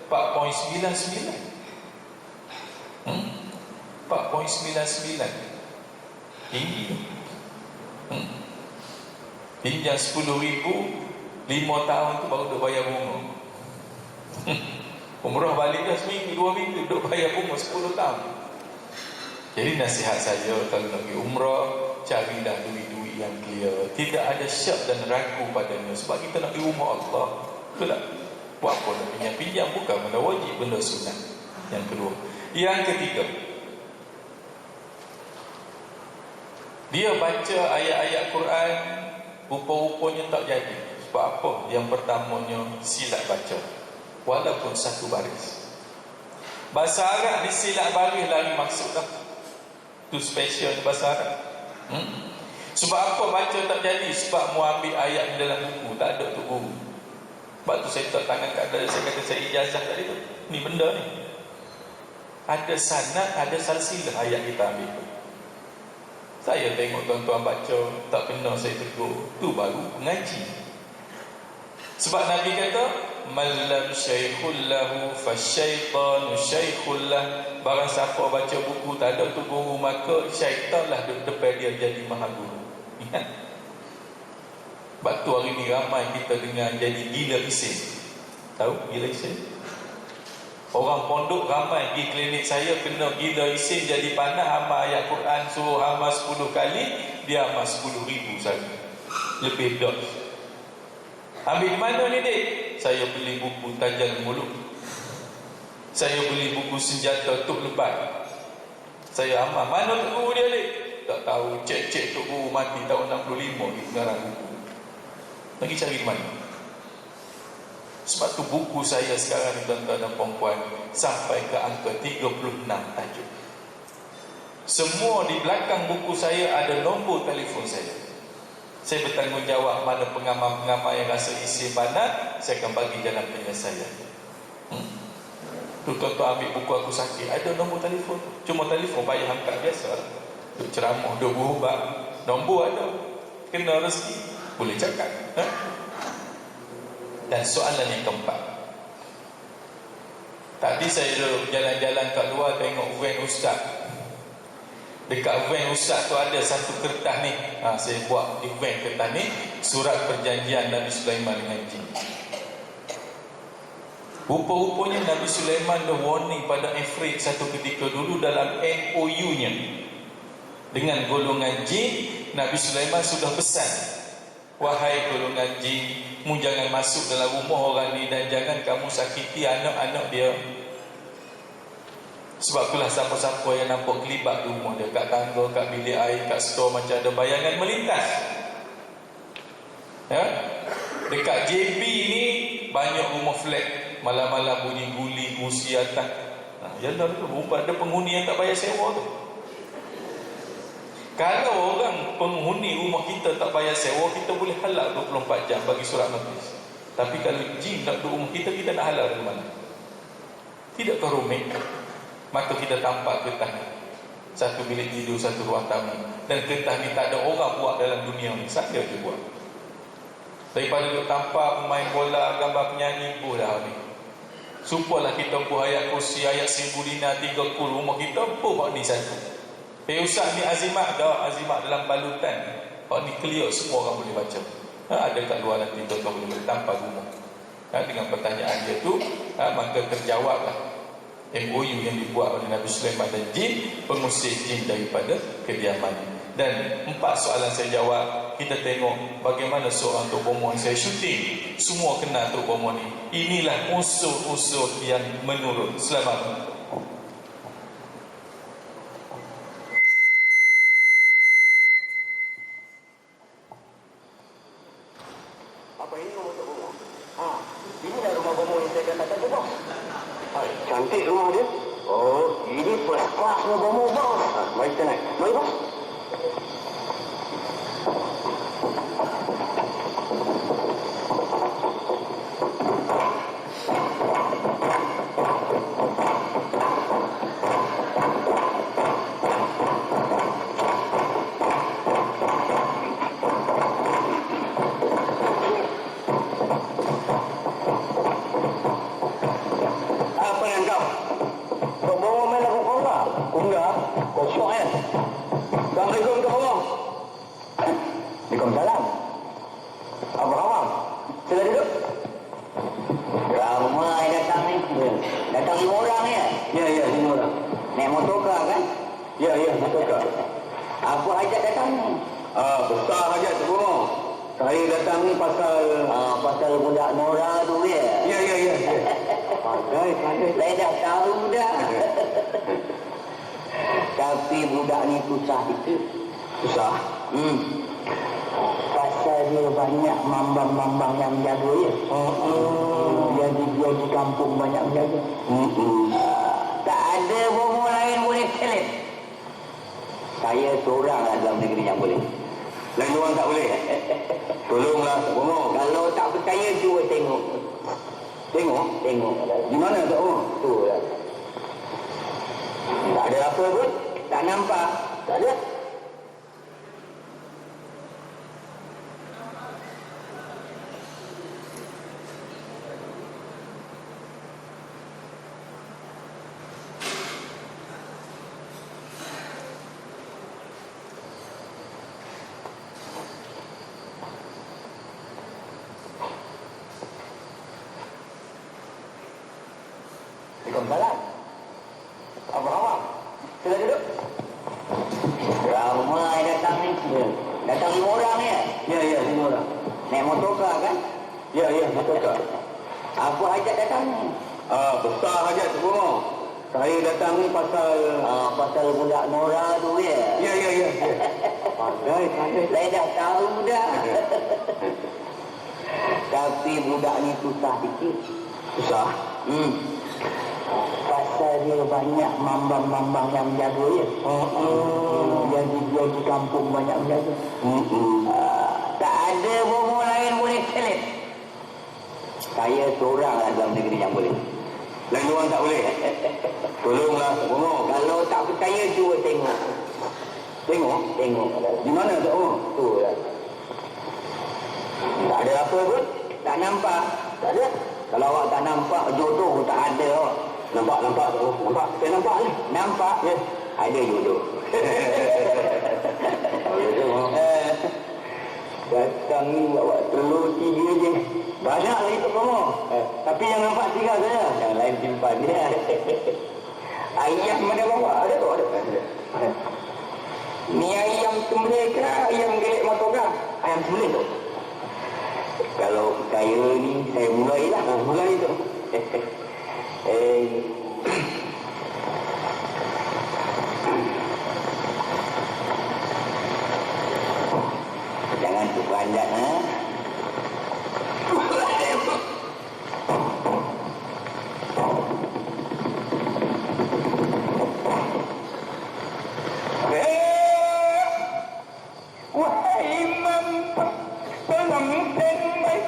4.99. 4.99. Tinggi. Pinjam 10,000, 5 tahun tu baru duk bayar bunga. Umrah balik dah seminggu, 2 minggu duk bayar bunga 10 tahun. Jadi nasihat saya, kalau nak pergi umrah, carilah duit-duit yang clear, tidak ada syak dan ragu padanya. Sebab kita nak pergi rumah Allah. Betul tak? Buat apa nak pinjam-pinjam, bukan benda wajib, benda sunat. Yang kedua. Yang ketiga, dia baca ayat-ayat Quran, rupa-rupanya tak jadi. Sebab apa? Yang pertamanya silap baca, walaupun satu baris. Bahasa Arab disilap baris lagi maksud dah. Itu special bahasa Arab. Sebab apa baca tak jadi? Sebab mu ambil ayat di dalam buku, tak ada untuk guru. Sebab tu saya tak tangan kat dada, saya kata saya ijazah tadi tu. Ni benda ni ada sanad, ada salsilah ayat kita ambil tu. Saya tengok tuan-tuan baca, tak kena saya tegur. Tu baru mengaji. Sebab Nabi kata, "Malam syaikhul lahu fasyaitanu syaikhul lah." Barang siapa baca buku tak ada tu guru, maka syaitanlah duduk depan dia jadi maha guru. Ingat? Sebab tu hari ni ramai kita dengar jadi gila isim. Tahu gila isim? Orang pondok ramai pergi klinik saya kena gila isim, jadi pandai amal ayat Quran, suruh amal 10 kali, dia amal 10,000 saja. Lebih dah. Ambil mana ni dek? Saya beli buku Tajal Muluk. Saya beli buku Senjata Tuk Lebat. Saya amal. Mana tuk guru dia dek? Tak tahu. Cek-cek tuk guru mati tahun 65 di pengarang buku. Lagi cari mana? Sebab tu buku saya sekarang ni tuan-tuan dan puan-puan sampai ke angka 36 tajuk. Semua di belakang buku saya ada nombor telefon saya. Saya bertanggungjawab mana pengamal-pengamal yang rasa isi banat, saya akan bagi jalan penyelesaian. Tuan-tuan ambil buku aku sakit, ada nombor telefon. Cuma telefon payah angkat biasa. Duk ceramah, duk berubah. Nombor ada. Kena rezeki, boleh cakap. Dan soalan yang keempat. Tadi saya jalan-jalan kat luar tengok van ustaz. Dekat van ustaz tu ada satu kertas ni. Saya buat di van kertas ni, surat perjanjian Nabi Sulaiman dengan jin. Rupa-rupanya Nabi Sulaiman dah warning pada Ifrit satu ketika dulu dalam MOU-nya dengan golongan jin. Nabi Sulaiman sudah pesan, wahai golongan jin, mu jangan masuk dalam rumah orang ni dan jangan kamu sakiti anak-anak dia. Sebab itulah siapa-siapa yang nampak kelibat di rumah dia, kat tangga, kat bilik air, kat store, macam ada bayangan melintas. Dekat JB ni banyak rumah flat, malam-malam bunyi guli, kursi atas. Yalah tu, rupa ada penghuni yang tak bayar sewa tu. Kalau orang penghuni rumah kita tak bayar sewa, kita boleh halal 24 jam bagi surat notis. Tapi kalau jin tak duduk rumah kita, kita nak halal ke mana? Tidakkah rumit? Maka kita tampak kertas ni, satu bilik tidur, satu ruang tamu. Dan kertas ni tak ada orang buat dalam dunia ni, saya je buat. Daripada duk tampak pemain bola, gambar penyanyi, dah ni. Sumpalah kita buat ayat kursi, ayat 1000 dinar, 3 kul rumah kita, buat ni satu. Ustaz ni azimat dah, azimat dalam balutan. Kalau ni clear, semua orang boleh baca. Ada kat luar nanti tuan-tuan boleh tanpa rumah. Dengan pertanyaan dia tu, maka terjawablah MOU yang dibuat oleh Nabi Sulaiman dan jin, pengusir jin daripada kediaman. Dan 4 soalan saya jawab. Kita tengok bagaimana seorang Tok Bomo yang saya syuting, semua kenal Tok Bomo ni. Inilah unsur-unsur yang menurun. Selamat. Apa ini rumah Tok Bomo? Inilah rumah Bomo yang saya katakan tu, bos. Cantik rumah dia. Oh, ini first class rumah Bomo, bos. Mari kita naik. Mari, bos. Waalaikumsalam. Apa khabar? Sila duduk. Ramai datang ni. Datang 5 orang ya? Ya, 5 orang. Naik motorkar kan? Ya, motorkar. Apa hajat datang ni? Besar hajat tu semua. Saya datang ni pasal budak Nora tu ya? Ya. Pandai. Saya dah tahu dah. Tapi budak ni susah itu. Susah? Pasal dia banyak mambang-mambang yang menjaga ya. Jadi dia di kampung banyak menjaga. Tak ada bomo lain boleh selip. Saya seorang lah dalam negeri yang boleh. Lain orang tak boleh? Tolonglah bomo. Kalau tak percaya cuba tengok. Tengok? Di mana tak bomo? Tu lah. Tak ada apa pun. Tak nampak. Tak ada. Waalaikumsalam. Apa khabar? Sila duduk. Ramai datang ni. Datang 5 orang ya? Ya, 5 orang. Naik motorkar kan? Ya, motorkar. Apa hajat datang ni? Besar hajat tu semua. Saya datang ni pasal budak Nora tu ya? Ya. Pandai. Saya dah tahu dah. Tapi budak ni susah sikit. Susah? Pasal dia banyak mambang-mambang yang menjaga ya. Jadi dia di kampung banyak menjaga. Tak ada bomo lain boleh selip. Saya seorang lah dalam negeri yang boleh. Lain orang tak boleh. Tolonglah Tok Bomo. Kalau tak percaya cuba tengok. Tengok. Di mana Tok Bomo? Tu lah. Tak ada apa pun. Tak nampak. Tak ada. Kalau awak tak nampak, jodoh tak ada awak. Nampak Tok Bomo. Nampak. Saya nampak ni. Nampak? Ya. Ada jodoh. Datang ni bawa telur 3 je. Banyak lagi Tok Bomo. Tapi yang nampak 3 saja. Yang lain simpan dia. Ayam mana bawa? Ada tu? Ada. Ni ayam sembelih ke ayam gelek motogang? Ayam sembelih tu. Kalau percaya ni, saya mulailah. Mulai tu. Jangan terperanjat, ha? Wahai Imam, tolong semai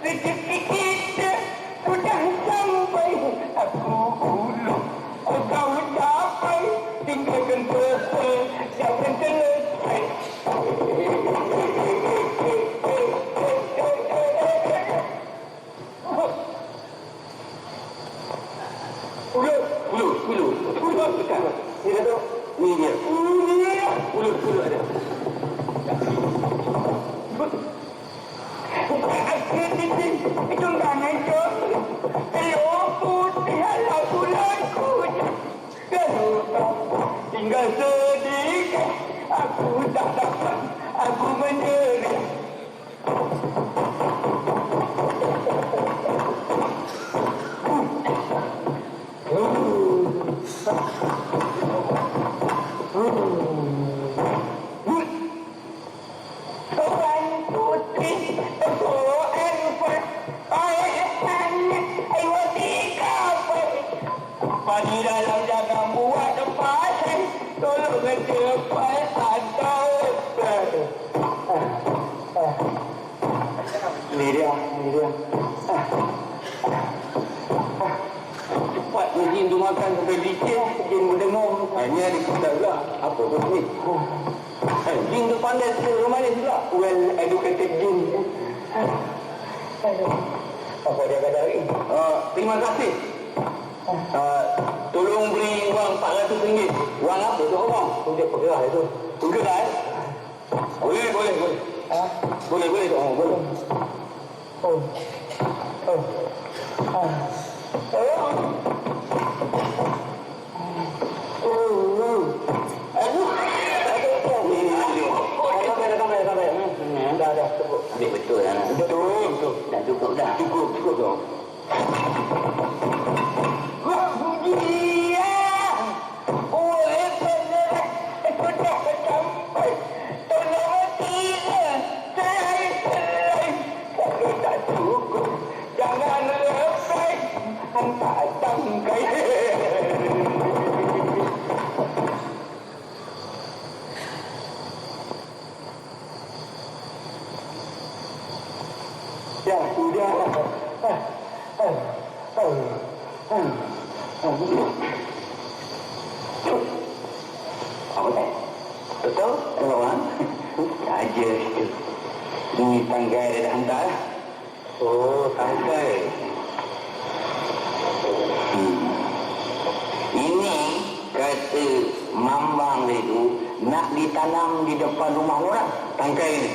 rezeki kita sudah sampai. Aku ulung, kau capai, tinggalkan selesai, jangan selesai. Ulu. Bukan. Ni dah tu. Ni dia. Ulu ada. Itu mana tu? Telur putih ala bulanku. Kalau tinggal sedikit, aku tak dapat, aku menjerit. Di dalam jangan buat lepasan, tolong cepat atau Ni dia. cepat jin tu makan sampai licin, jin mendengar. Ini ada kita pula. Apa tu ni? Jin tu pandai suruh manis pula. Well educated jin. Apa dia kata lagi? Terima kasih. Tolong beri wang RM400. Wang apa tu orang? Tunjuk pergerah itu. Tunggu dah Boleh. Boleh tu. Boleh. Dah cukup. Ambil betul lah. Betul. Dah cukup dah. Cukup tu. Ya, sudah. Apa tak? Betul? Orang? Saja itu. Ini tanggai dia dah hantar. Oh, tangkai. Ini kata mambang itu nak ditanam di depan rumah orang. Tangkai ni.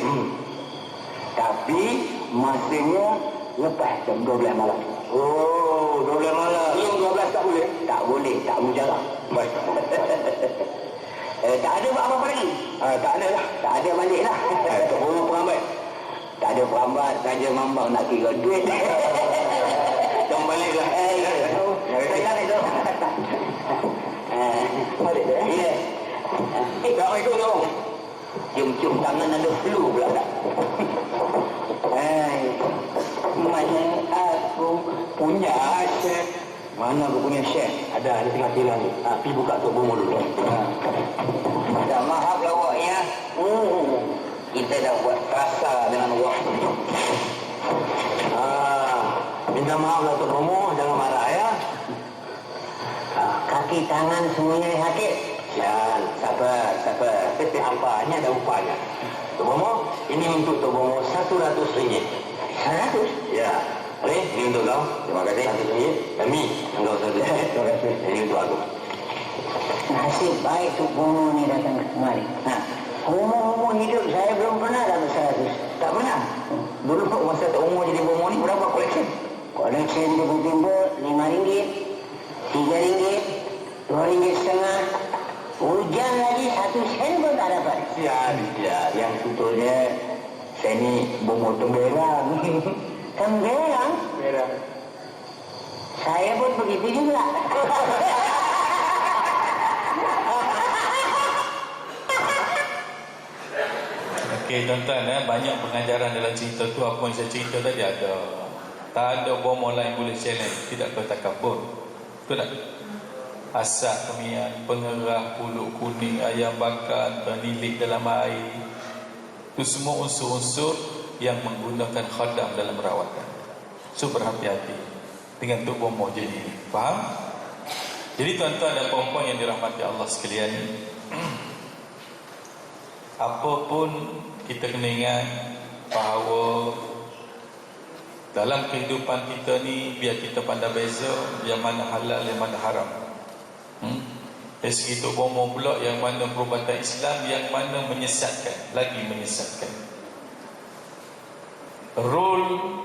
Tapi masanya lepas jam 12 malam. Oh, 12 malam. Belum 12 tak boleh? Tak boleh, tak mujarab. Baik. Tak ada buat apa-apa lagi? Tak ada lah. Tak ada balik lah. Tok Bomo perambat. Tak ada perambat, saja mambang nak kira duit. Jom balik lah. Saya itu. Balik tu. Ya. Assalamualaikum Tok Bomo. Cium-cium tangan ada flu pula tak? Mana aku punya chef. Mana aku punya chef? Ada tengah tilang ni. Pergi buka Tok Bomo dulu. Dah maaf lah awak ya. Kita dah buat rasa dengan awak. Minta maaf lah Tok Bomo. Jangan marah ya. kaki tangan semuanya sakit. Sial, sabar. Apanya ada upanya. Tok Bomo, ini untuk Tok Bomo RM100. 100? Ya. Boleh? Ini untuk kau. Terima kasih. RM100. Kami, enggak usah. Terima kasih. Ini untuk aku. Nasib baik Tok Bomo ni datang kemari. Umur hidup saya belum pernah dapat 100. Tak pernah. Dulu masa Tok Bomo jadi Bomo ni berapa koleksi? Koleksi timbul-timbul RM5, RM3, RM2.50. Hujan lagi 1 sen pun tak dapat. Sial. Yang sebetulnya saya ni Bomo Temberang. Temberang? Saya pun begitu juga. Okey tuan-tuan, banyak pengajaran dalam cerita tu. Apa yang saya cerita tadi ada. Tak ada Bomo lain boleh challenge. Tidak bertakabur. Betul tak? Asak kemian, pengerah, pulut kuning, ayam bakar, penilik dalam air. Itu semua unsur-unsur yang menggunakan khadam dalam rawatan. So berhati-hati dengan tu Bomo jadi. Faham? Jadi tuan-tuan dan puan-puan yang dirahmati Allah sekalian, apapun kita kena ingat bahawa dalam kehidupan kita ni, biar kita pandai beza yang mana halal, yang mana haram. Dari segi Tok Bomo pula, yang mana perubatan Islam, yang mana menyesatkan, lagi menyesatkan. Rule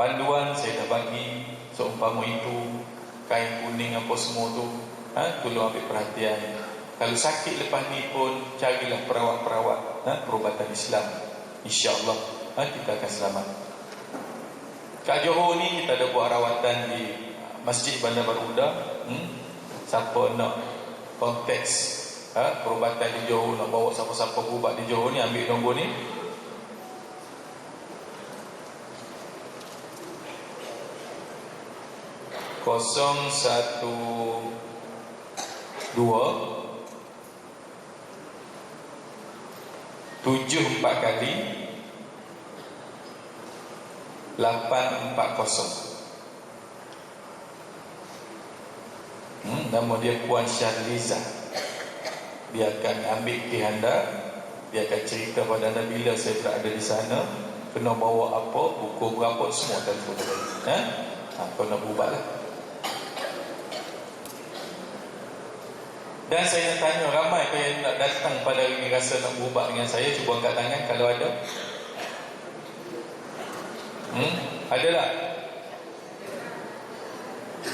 panduan saya dah bagi. Seumpama itu kain kuning apa semua tu, tolong ambil perhatian. Kalau sakit lepas ni pun carilah perawat-perawat perubatan Islam. InsyaAllah kita akan selamat. Kat Johor ni kita ada buat rawatan di Masjid Bandar Baru Uda. Siapa nak konteks perubatan di Johor, nak bawa siapa-siapa berubat di Johor ni, ambil nombor ni. Kosong 1 2 7 4 kali 840. Nama dia Puan Syahliza. Dia akan ambil ke anda. Dia akan cerita pada anda bila saya berada di sana, kena bawa apa, buku berapa, semua telefon tadi. Kau nak berubat lah. Dan saya nak tanya, ramai kau yang nak datang pada hari ini rasa nak berubat dengan saya? Cuba angkat tangan kalau ada. Ada tak?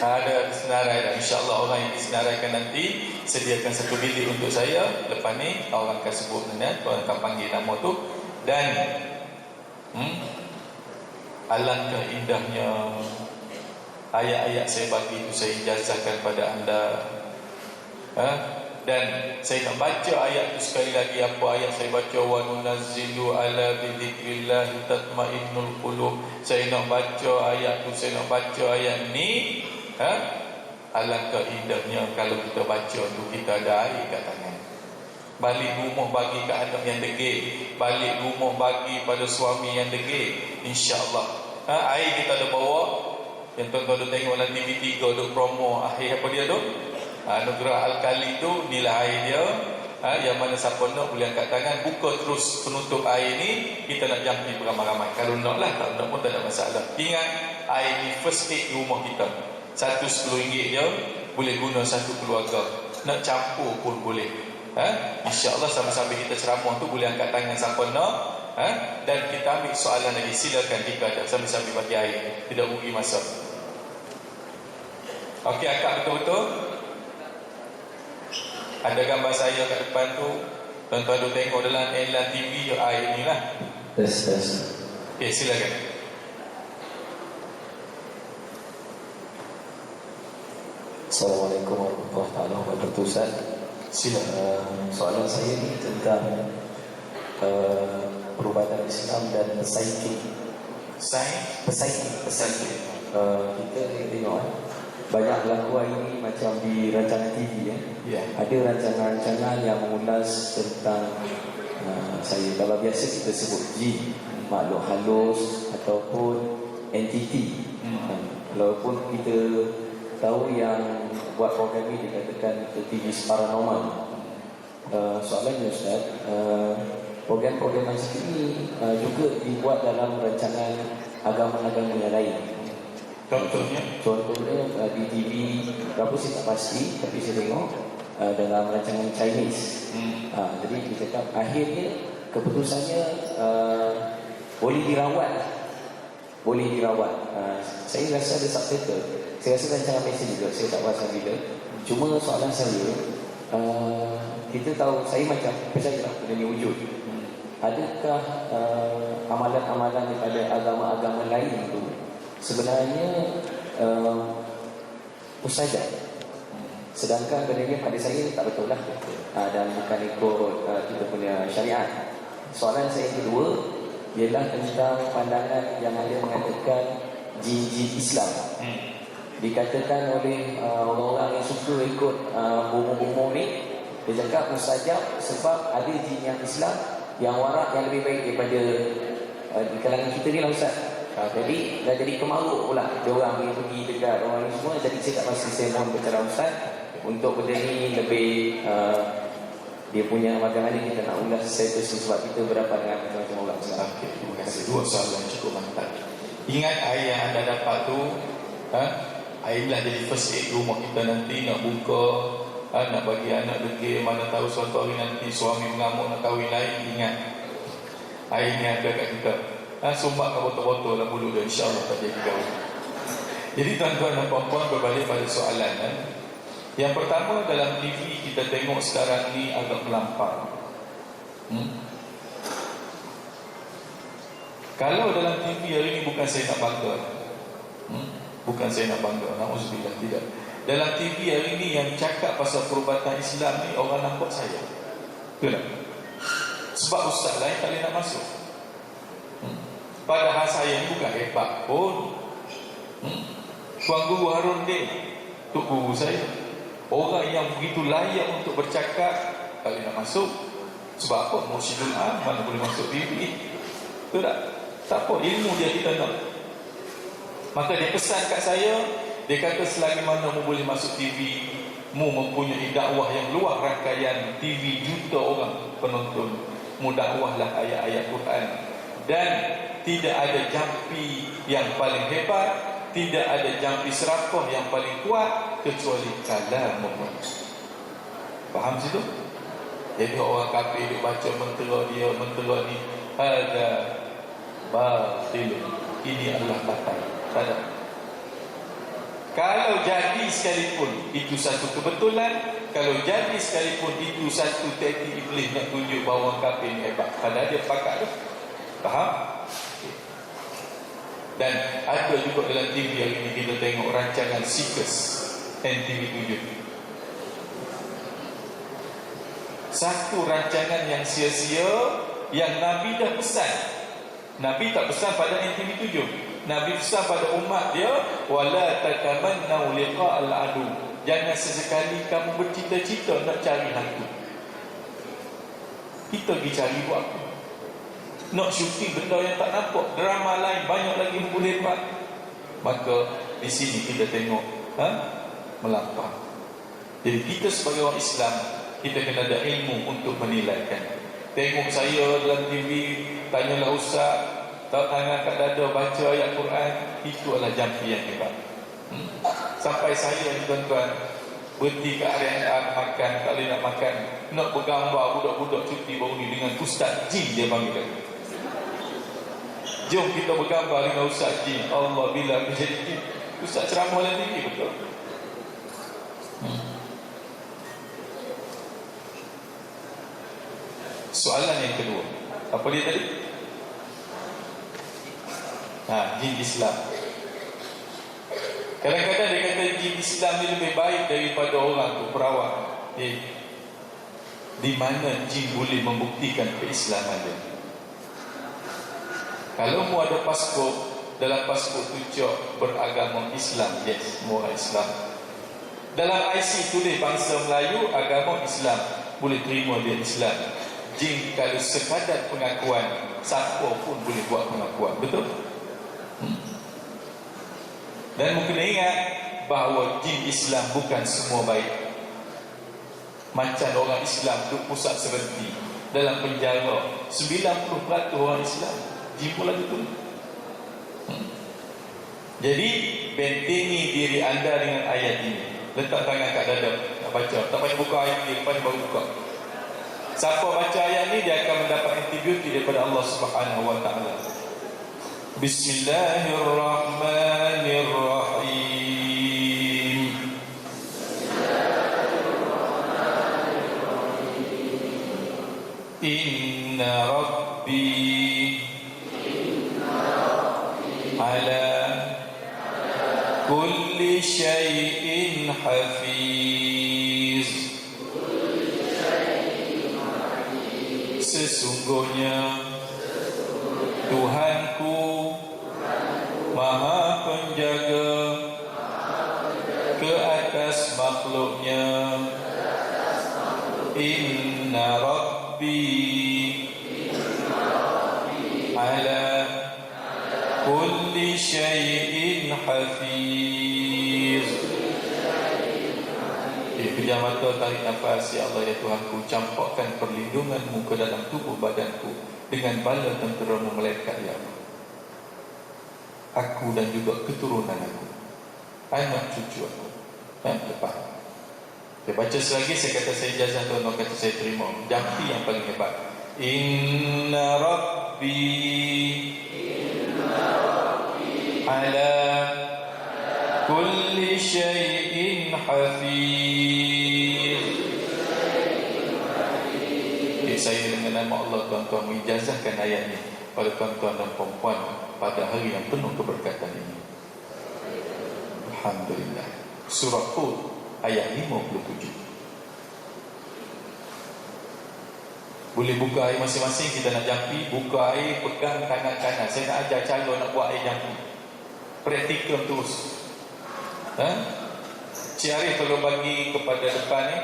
Ada disenarai dah. InsyaAllah orang yang disenaraikan nanti sediakan satu bilik untuk saya. Lepas ni orang akan sebut orang akan panggil nama tu. Dan alangkah indahnya ayat-ayat saya bagi itu saya ijazahkan pada anda. Dan saya nak baca ayat itu sekali lagi. Apa ayat saya baca? Wa nunazzilu ala bidzikrillah tatmainnul qulub. Saya nak baca ayat itu, saya nak baca ayat ni. Alangkah indahnya kalau kita baca tu kita ada air kat tangan. Balik rumah bagi ke anak yang degil, balik rumah bagi pada suami yang degil. InsyaAllah air kita ada bawa. Yang tuan-tuan ada tengok dalam TV3 duk promo air apa dia tu, Anugerah Al-Kali tu, nilai air dia. Yang mana siapa nak boleh angkat tangan, buka terus penutup air ni. Kita nak jampi beramai-ramai. Kalau nak lah, tak nak pun tak ada masalah. Ingat, air ni first aid rumah kita. Satu RM10 je, boleh guna satu keluarga. Nak campur pun boleh. InsyaAllah sambil-sambil kita ceramah tu boleh angkat tangan siapa nak. Dan kita ambil soalan lagi. Silakan jika ada sambil-sambil bagi air. Tidak rugi masa. Okey, akak betul-betul. Ada gambar saya kat depan tu. Tuan-tuan tu tengok dalam iklan TV air ni lah. Yes. Okey, silakan. Assalamualaikum warahmatullahi wabarakatuh. Ustaz, soalan saya ni tentang perubatan Islam dan psychic. Psychic. Kita tengok banyak berlaku hari ni macam di rancangan TV Ada rancangan-rancangan yang mengulas tentang saya kalau biasa kita sebut jin, makhluk halus ataupun entiti. Walaupun kita tahu yang buat program ini dikatakan aktivis paranormal. Soalannya Ustaz, program-program macam ini juga dibuat dalam rancangan agama-agama yang lain. Contohnya di TV berapa saya tak pasti, tapi saya tengok dalam rancangan Chinese. Jadi kita cakap akhirnya keputusannya boleh dirawat. Saya rasa ada subtitle. Saya rasa rancangan Malaysia juga. Saya tak pasti bila. Cuma soalan saya, kita tahu, saya macam percayalah benda ni wujud. Adakah amalan-amalan daripada agama-agama lain itu sebenarnya mustajab? Sedangkan benda ni pada saya tak betul lah, dan bukan ikut kita punya syariat. Soalan saya yang kedua ialah tentang pandangan yang ada mengatakan jin-jin Islam. Dikatakan oleh orang-orang yang suka ikut bomo-bomo ni, dia cakap mustajab sebab ada jin yang Islam yang warak yang lebih baik daripada di kalangan kita ni lah Ustaz. Jadi dah jadi kemaruk pula dia orang pergi dekat orang ni semua. Jadi saya tak pasti, saya mohon bercara Ustaz untuk benda ni lebih dia punya bagaimana kita nak ulas secara sebab kita berapa dengan macam-macam orang. Okey, terima kasih. Dua soalan yang cukup mantap. Ingat air yang anda dapat tu, air lah jadi first aid rumah kita nanti nak buka, nak bagi anak degil, mana tahu suatu hari nanti suami mengamuk nak kahwin lain. Ingat air ni ada kat kita. Sumbangkan botol-botol lah mulut dia, insya-Allah tak jadi gaul. Jadi tuan-tuan dan puan-puan, berbalik pada soalan yang pertama, dalam TV kita tengok sekarang ni agak melampau. Kalau dalam TV hari ni, bukan saya nak bangga, bukan saya nak bangga, na'udzubillah, tidak. Dalam TV hari ni yang cakap pasal perubatan Islam ni, orang nampak saya. Betul tak? Sebab ustaz lain tak boleh nak masuk. Padahal saya ni bukan hebat pun. Tuan Guru Harun Din, tok guru saya, orang yang begitu layak untuk bercakap, tak boleh nak masuk. Sebab apa? Mursyidul Am, mana boleh masuk TV. Betul tak? Tak apa, ilmu dia kita nak. Maka dia pesan kat saya, dia kata selagi mana mu boleh masuk TV, mu mempunyai dakwah yang luar rangkaian TV juta orang penonton, mu dakwahlah ayat-ayat Quran. Dan tidak ada jampi yang paling hebat, tidak ada jampi serapah yang paling kuat kecuali kalamullah. Faham situ? Jadi orang kafir dia baca mentera dia, mentera ni, ada batil, ini adalah batal. Tak ada. Kalau jadi sekalipun itu satu kebetulan, kalau jadi sekalipun itu satu taktik iblis nak tunjuk bahawa orang kafir ni hebat, padahal dia pakat tu. Faham? Dan ada juga dalam TV hari ini kita tengok rancangan Seekers, NTV 7. Satu rancangan yang sia-sia, yang Nabi dah pesan. Nabi tak pesan pada NTV 7. Nabi pesan pada umat dia, wala tatamannau liqa'al adu. Jangan sesekali kamu bercita-cita nak cari hantu. Kita pergi cari buat apa? Nak syuting benda yang tak nampak, drama lain banyak lagi yang boleh buat. Maka di sini kita tengok melampau. Jadi kita sebagai orang Islam, kita kena ada ilmu untuk menilaikan. Tengok saya dalam TV, tanyalah ustaz, tak tangan kat dada baca ayat Quran, itu adalah jampi yang hebat. Sampai saya ni tuan-tuan berhenti kat area makan, tak boleh nak makan, nak bergambar budak-budak cuti baru ni dengan ustaz jin, dia panggil kan. Jom kita bergambar dengan Ustaz Jin. Allah, bila aku jadi jin, Ustaz ceramah dalam TV, betul? Soalan yang kedua, apa dia tadi? Jin Islam. Kadang-kadang dia kata jin Islam ni lebih baik daripada orang tu, perawat. Di mana jin boleh membuktikan keislaman dia? Kalau mu ada pasport, dalam pasport tujuh beragama Islam, yes, semua orang Islam. Dalam IC tulis bangsa Melayu, agama Islam, boleh terima dia Islam. Jin kalau sekadar pengakuan, siapa pun boleh buat pengakuan, betul? Dan mungkin ingat, bahawa jin Islam bukan semua baik. Macam orang Islam tu pusat seperti dalam penjara 90% orang Islam, jin pun lagi tu. Jadi bentengi diri anda dengan ayat ini. Letak tangan kat dada, nak baca. Tak payah buka ayat ni, lepas ni baru buka. Siapa baca ayat ni, dia akan mendapat antibiotik daripada Allah Subhanahu Wa Taala. Bismillahirrahmanirrahim. Inna Rabbi ala kulli syai'in hafiz. Sesungguhnya Tuhanku Maha Penjaga ke atas makhluknya. Inna Rabbi ala kulli syai'in hafiz. Pejam mata, tarik nafas. Ya Allah, ya Tuhanku, campakkan perlindunganmu ke dalam tubuh badanku dengan bala tenteramu malaikat, ya Allah. Aku dan juga keturunan aku, anak cucu aku yang depan. Saya baca selagi, saya kata saya ijazah, tuan kata saya terima. Jampi yang paling hebat. Inna Rabbi ala kulli syai'in hafiz. Saya dengan nama Allah, tuan-tuan, mengijazahkan ayat ini pada tuan-tuan dan perempuan pada hari yang penuh keberkatan ini. Alhamdulillah. Surah Hud ayat 57. Boleh buka air masing-masing. Kita nak jampi, buka air, pegang tangan kanan. Saya nak ajar cara nak buat air jampi. Praktikal terus. Cik Arif tolong bagi kepada depan ni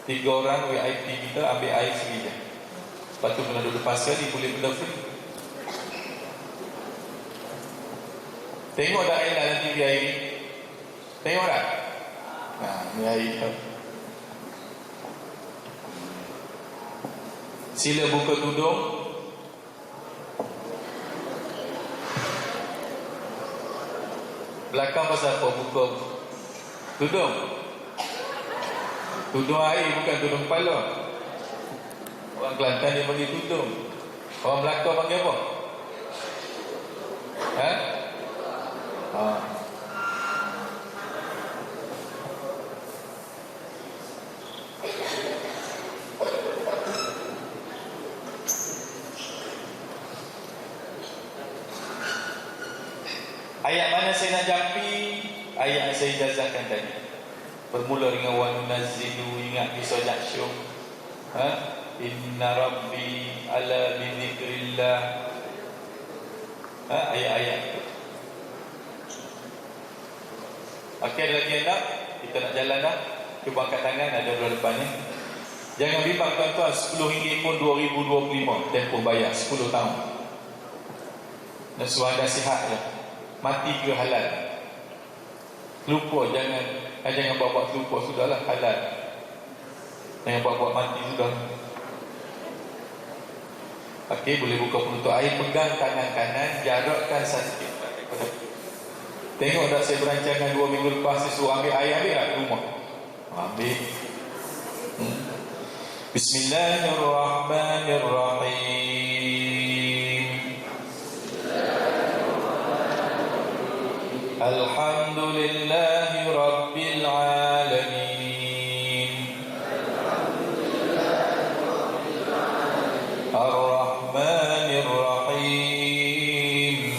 3 orang VIP kita ambil air free je. Lepas tu kena duduk depan sekali, boleh benda free. Tengok tak air dalam TV air ni? Tengok tak? Ni air tu. Sila buka tudung. Belakang pasal apa buka tudung? Tudung air, bukan tudung kepala. Orang Kelantan dia panggil tudung. Orang Melaka panggil apa? Ayat mana saya nak jampi? Ayat yang saya ijazahkan tadi. Bermula dengan wa nunazzilu, ingat kisah Jaksyum. Inna Rabbi ala bizikrillah. Ayat-ayat itu. Okey, ada lagi yang nak? Kita nak jalan dah. Cuba angkat tangan, ada dua depan ni. Jangan bimbang tuan-tuan, RM10 pun 2025 tempoh bayar 10 tahun. Dan suara sihat je. Mati ke halal. Lupa, jangan buat-buat lupa, sudahlah halal. Jangan buat-buat mati, sudah. Okey, boleh buka penutup air. Pegang tangan kanan, jarakkan sedikit. Tengok dah saya berancangan 2 minggu lepas, saya suruh ambil air, ambil tak ke rumah? Ambil. Bismillahirrahmanirrahim. Alhamdulillahi Rabbil Alamin. Ar-Rahmanir Rahim.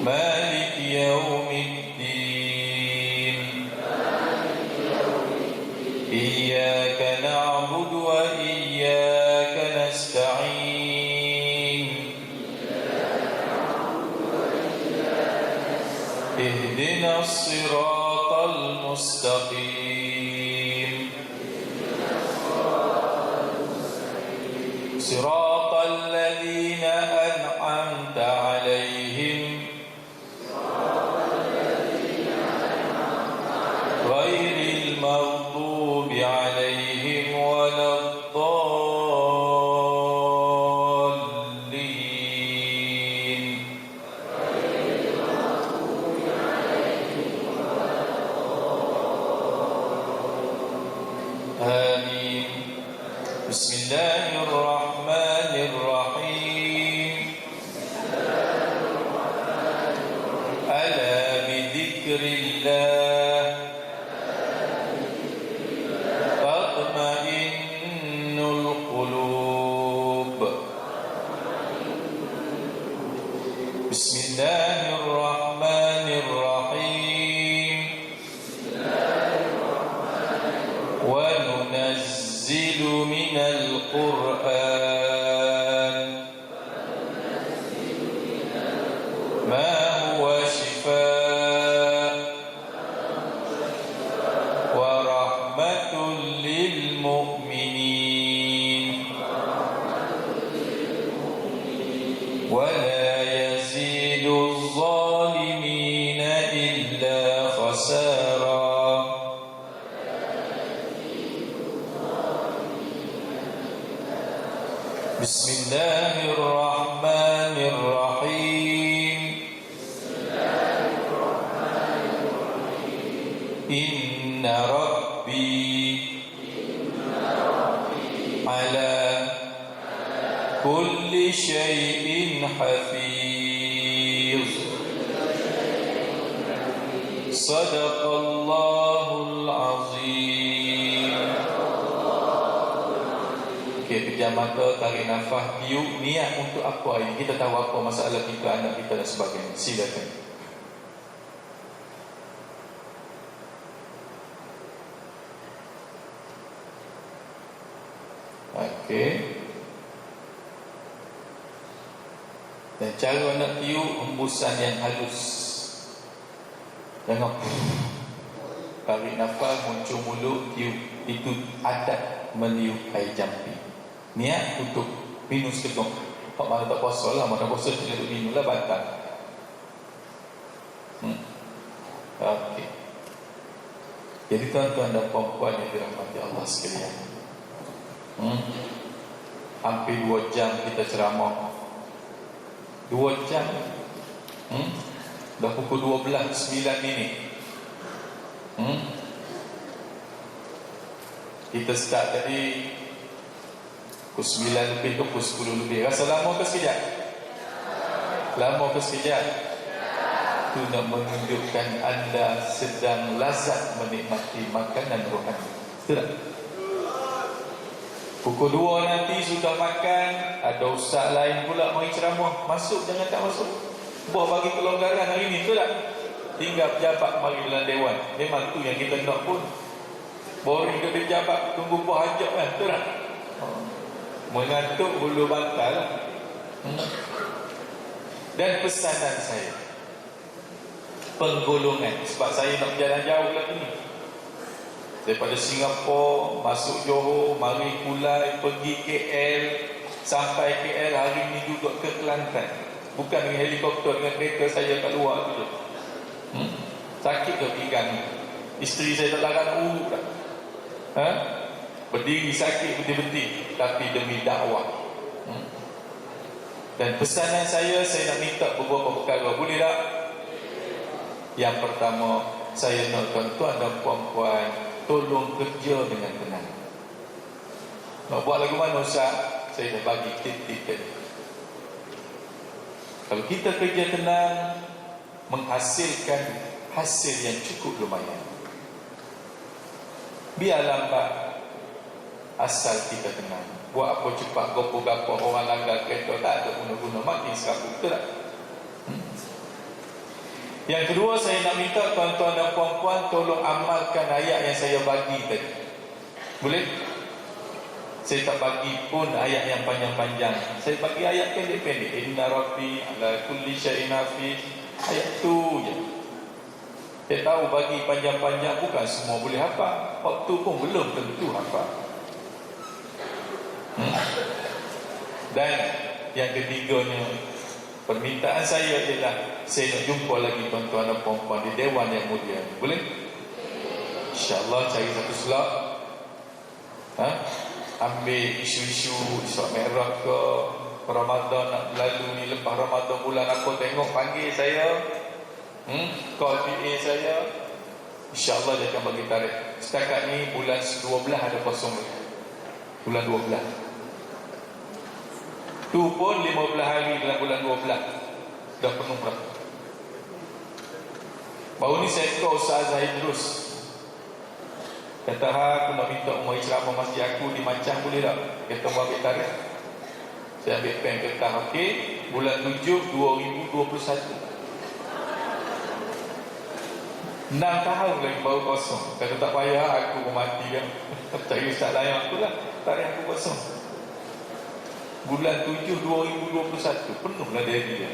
Malik Yawmiddin. Iyyaka na'budu wa iyyaka nasta'in. Ihdinas siratal mustaqim. Siratal ladzina an'amta 'alaihim Bismillahirrahmanirrahim. Ala bidzikrillah tatma'innul qulub. Bismillahirrahmanirrahim. Wa nunazzilu minal Qur'an ma huwa shifaa wa rahmatul lil mu'minin wa la yazidu adh-dhalimina illa khasara. Bismillahirrahmanirrahim. Inna Rabbi ala kulli syai'in hafiz. Sadaqallahul azim. Okey, pejam mata, tarik nafas, tiup, niat untuk apa ini? Kita tahu apa masalah kita, anak kita dan sebagainya. Silakan. Okey. Dan cara nak tiup, hembusan yang halus. Jangan tarik nafas, muncul mulut, tiup. Itu adat meniup air jampi. Niat untuk minum setengah. Pak mana tak puasa lah, mana puasa tidak minum lah, batal. Okey. Jadi tuan-tuan dan puan-puan yang dirahmati Allah sekalian, hampir 2 jam kita ceramah. 2 jam. Dah pukul 12, 9 minit. Kita start tadi pukul 9 lebih ke pukul 10 lebih. Rasa lama ke sekejap? Lama ke sekejap? Itu nak menunjukkan anda sedang lazat menikmati makanan rohani. Betul tak? Pukul 2 nanti sudah makan, ada ustaz lain pula mari ceramah. Masuk, jangan tak masuk. Buat bagi kelonggaran hari ni, betul tak? Tinggal pejabat mari dalam dewan. Memang tu yang kita nak pun. Boring ke pejabat, tunggu buah hajat kan, betul tak? Mengantuk bulu bantal lah. Dan pesanan saya, penggolongan, sebab saya nak berjalan jauh lagi ni, daripada Singapura masuk Johor, mari Kulai, pergi KL, sampai KL hari ni juga ke Kelantan. Bukan dengan helikopter, dengan kereta saya kat luar tu. Sakit ke pinggang, isteri saya tak larang urut tak? Berdiri sakit berhenti, tapi demi dakwah. Dan pesanan saya nak minta beberapa perkara. Boleh tak? Yang pertama, saya nak tuan-tuan dan puan-puan tolong kerja dengan tenang. Nak buat lagu mana Ustaz? Saya dah bagi tip-tip tadi. Kalau kita kerja tenang, menghasilkan hasil yang cukup lumayan. Biar lambat, asal kita tenang. Buat apa cepat, gopo-gapo, orang langgar kereta, tak ada guna-guna, makin serabut. Betul tak? Yang kedua, saya nak minta tuan-tuan dan puan-puan tolong amalkan ayat yang saya bagi tadi. Boleh? Saya tak bagi pun ayat yang panjang-panjang. Saya bagi ayat pendek-pendek. Inna Rabbi ala kulli syai'in hafiz. Ayat tu je. Saya tahu bagi panjang-panjang bukan semua boleh hafal. Waktu pun belum tentu hafal. Dan yang ketiganya, permintaan saya ialah saya nak jumpa lagi tuan-tuan dan puan-puan di Dewan yang mulia. Boleh? InsyaAllah cari satu slot. Ambil isu-isu Isra' Mi'raj ke Ramadan nak lalu ni, lepas Ramadan bulan apa, tengok panggil saya, call PA saya, InsyaAllah dia akan bagi tarikh. Setakat ni bulan 12 ada kosong lagi. Bulan 12. Tu pun 15 hari dalam bulan 12 dah penuh dah. Baru ni saya call Ustaz Zahid terus. Kata, aku nak minta umur ceramah masjid aku di Macang boleh tak? Kata, mau ambil tarikh. Saya ambil pen kertas, okey. Bulan 7 2021. 6 tahun lagi baru kosong. Kata, tak payah, aku pun mati kan. Cari Ustaz lain aku lah. Tarikh aku kosong. Bulan 7 2021 penuhlah dia.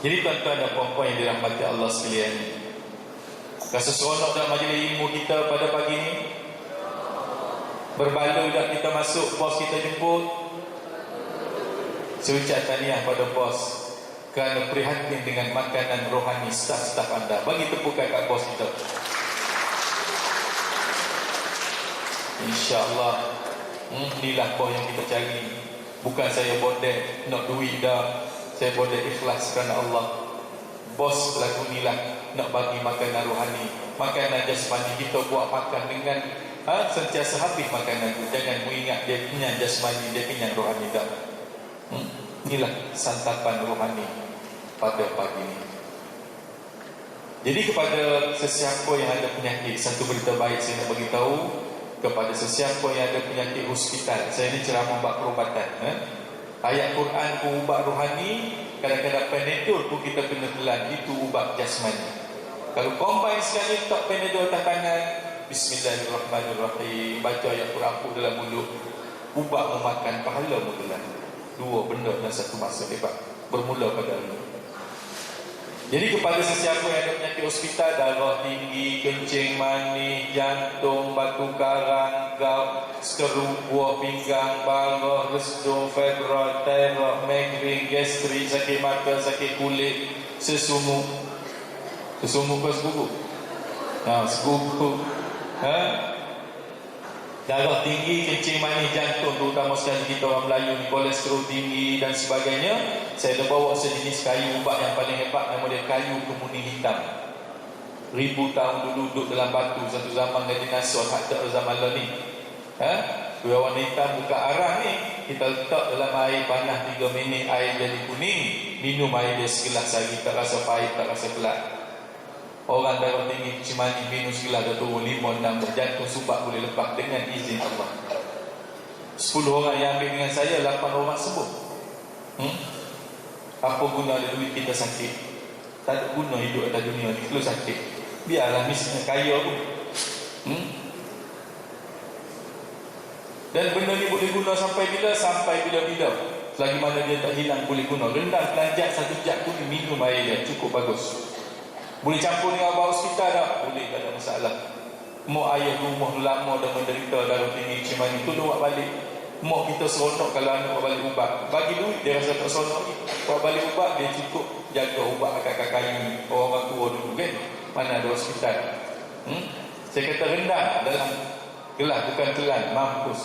Jadi tuan-tuan dan puan-puan yang dirahmati Allah sekalian, rasa seronok dalam majlis ilmu kita pada pagi ini. Berbaloi dah kita masuk, bos kita jemput. Saya ucap tahniah pada bos kerana prihatin dengan makanan rohani staf-staf anda. Bagi tepukan kat bos kita. InsyaAllah inilah bos yang kita cari. Bukan saya bodek nak duit dah. Saya bodek ikhlas kerana Allah. Bos lagu inilah nak bagi makanan rohani, makanan jasmani. Kita buat makan dengan sentiasa habis makanan itu. Jangan mengingat dia kenyang jasmani, dia kenyang rohani dah. Inilah santapan rohani pada pagi ini. Jadi kepada sesiapa yang ada penyakit, satu berita baik saya nak bagi tahu kepada sesiapa yang ada penyakit hospital. Saya ni ceramah bab perubatan. Ayat Quran pun ubat rohani, kadang-kadang Panadol pun kita kena telan, itu ubat jasmani. Kalau combine sekali, tak Panadol atas tangan, Bismillahirrahmanirrahim, baca ayat Quran pun dalam mulut, ubat memakan pahala mutelan. Dua benda dalam satu masa hebat, bermula pada ini. Jadi kepada sesiapa yang ada penyakit hospital, darah tinggi, kencing manis, jantung, batu karang, gout, sekeru, buah pinggang, bara, resdung, fibroid, terok, migrain, gastrik, sakit mata, sakit kulit, sesumuk. Sesumuk ke segugu? Segugu. Darah tinggi, kencing manis, jantung, terutama sekali kita orang Melayu ni, kolesterol tinggi dan sebagainya. Saya dah bawa sejenis kayu ubat yang paling hebat, nama dia kayu kemuning hitam. 1000 tahun dulu duduk dalam batu, satu zaman dari dinosaur, tak zaman lah ni. Dua warna hitam buka arang ni, kita letak dalam air panas 3 minit, air jadi kuning, minum air dia segelas sehari, tak rasa pahit, tak rasa pelat. Orang darah tinggi, cuma minum segelas dah turun 5-6, jantung subak boleh lepas dengan izin Allah. 10 orang yang ambil dengan saya, 8 orang sembuh. Apa guna ada duit kita sakit? Tak ada guna hidup atas dunia ni kalau sakit. Biarlah miskin kaya pun. Dan benda ni boleh guna sampai bila? Sampai bila-bila. Selagi mana dia tak hilang boleh guna. Rendang pelanjat 1 jam pun minum air dia, cukup bagus. Boleh campur dengan ubat hospital tak? Boleh, tak ada masalah. Mak ayah rumah lama dah menderita darah tinggi macam ni, tolong buat balik. Mak kita seronok kalau anak buat balik ubat. Bagi duit dia rasa tak seronok lagi. Buat balik ubat dia cukup jaga ubat kakak kayu orang tua dulu kan. Mana ada hospital. Saya kata rendang dalam gelas, bukan telan, mampus.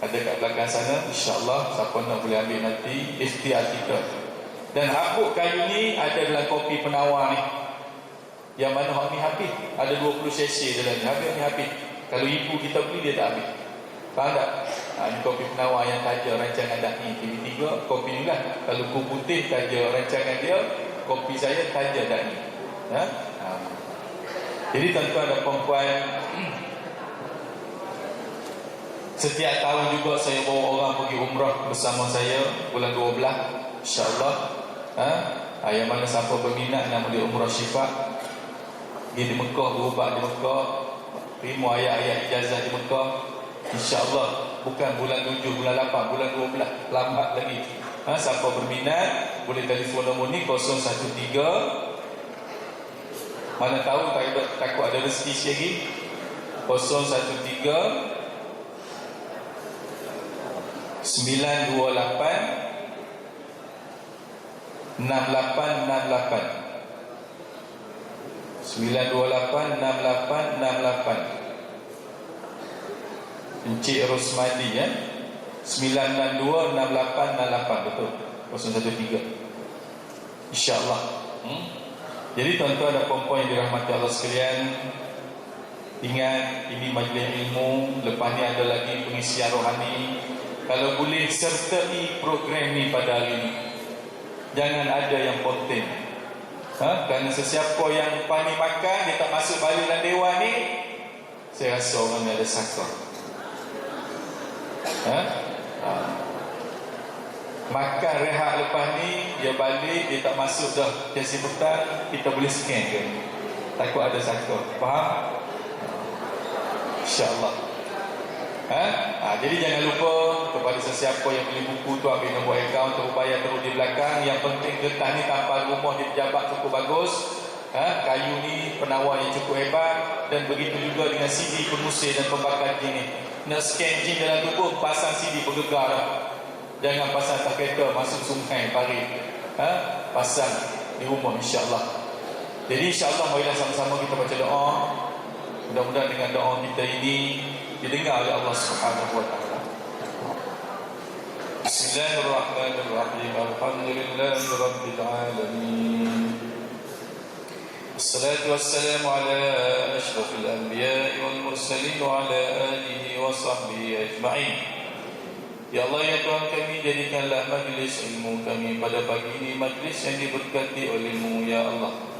Ada kat belakang sana, insya-Allah siapa nak boleh ambil nanti, ikhtiar kita. Dan habuk kayu ni ada dalam kopi penawar ni. Yang mana hak ni habis. Ada 20 cc dalam ni. Habis ni habis. Kalau ibu kita beli dia tak habis. Faham tak? Ini kopi penawar yang taja rancangan dah ni. TV3 kopi ni lah. Kalau ku putih taja rancangan dia, kopi saya taja dah ni. Jadi tuan-tuan dan puan-puan, setiap tahun juga saya bawa orang pergi umrah bersama saya bulan 12, insya-Allah. Yang mana siapa berminat nama dia Umrah Syifa, dia di Mekah, berubat di Mekah, terima ayat-ayat ijazah di Mekah, insya-Allah. Bukan bulan 7, bulan 8, bulan 12, lambat lagi. Siapa berminat boleh telefon nombor ni 013, mana tahu takut ada rezeki sikit lagi, 013 928 6868 928 6868. Encik Rosmadi 962 6868, betul, 013, insya-Allah. Jadi tuan-tuan dan puan-puan yang dirahmati Allah sekalian, ingat ini majlis ilmu. Lepas ni ada lagi pengisian rohani. Kalau boleh sertai program ni pada hari ni, jangan ada yang konten. Kerana sesiapa yang pandai makan, dia tak masuk balik dalam dewan ni, saya rasa orang ni ada sakar. Makan rehat lepas ni, dia balik, dia tak masuk dah sesi petang, kita boleh scan ke? Takut ada sakar. Faham? InsyaAllah. Jadi jangan lupa kepada sesiapa yang beli buku tu, ambil nombor akaun, terus bayar terus di belakang. Yang penting kertas ni tampal rumah di pejabat cukup bagus. Kayu ni penawar yang cukup hebat. Dan begitu juga dengan CD pengusir dan pembakar jin ni. Nak scan jin dalam tubuh, pasang CD bergegar dah. Jangan pasang tak kereta masuk sungai parit. Pasang di rumah insyaAllah. Jadi insyaAllah marilah sama-sama kita baca doa. Mudah-mudahan dengan doa kita ini didengar oleh Allah Subhanahu wa taala. Bismillahirrahmanirrahim. Alhamdulillahirabbil alamin. Wassalatu wassalamu ala asyrafil anbiya'i wal mursalin wa ala alihi wa sahbihi ajma'in. Ya Allah, ya Tuhan kami, jadikanlah majlis ilmu kami pada pagi ini majlis yang diberkati oleh-Mu ya Allah.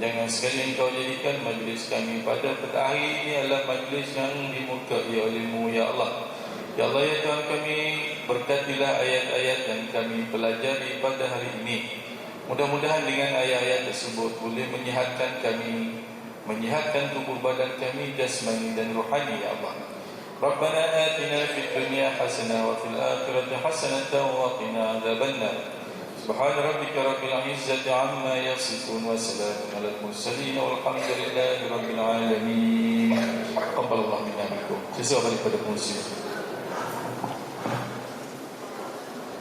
Jangan sekali Engkau jadikan majlis kami pada petang hari ini adalah majlis yang dimurkai oleh-Mu ya Allah. Ya Allah, ya Tuhan kami, berkatilah ayat-ayat yang kami pelajari pada hari ini. Mudah-mudahan dengan ayat-ayat tersebut boleh menyihatkan kami, menyihatkan tubuh badan kami jasmani dan rohani ya Allah. Rabbana atina fid dunya hasanah wa fil akhirati hasanah wa qina adzabannar. Subhana rabbika rabbil izzati amma yasifun wa salamun alal mursalin walhamdulillahi rabbil alamin. Taqabbalallahu minna minkum. Sesuai daripada muslim.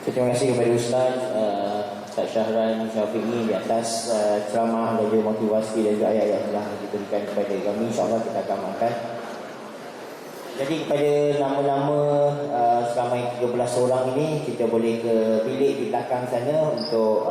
Terima kasih kepada Ustaz Ustaz Syahran Syafi'i di atas ceramah dan juga motivasi dan juga ayat-ayat yang telah diberikan kepada kami. InsyaAllah kita akan makan. Jadi kepada nama-nama selama 13 orang ini, kita boleh ke bilik di belakang sana untuk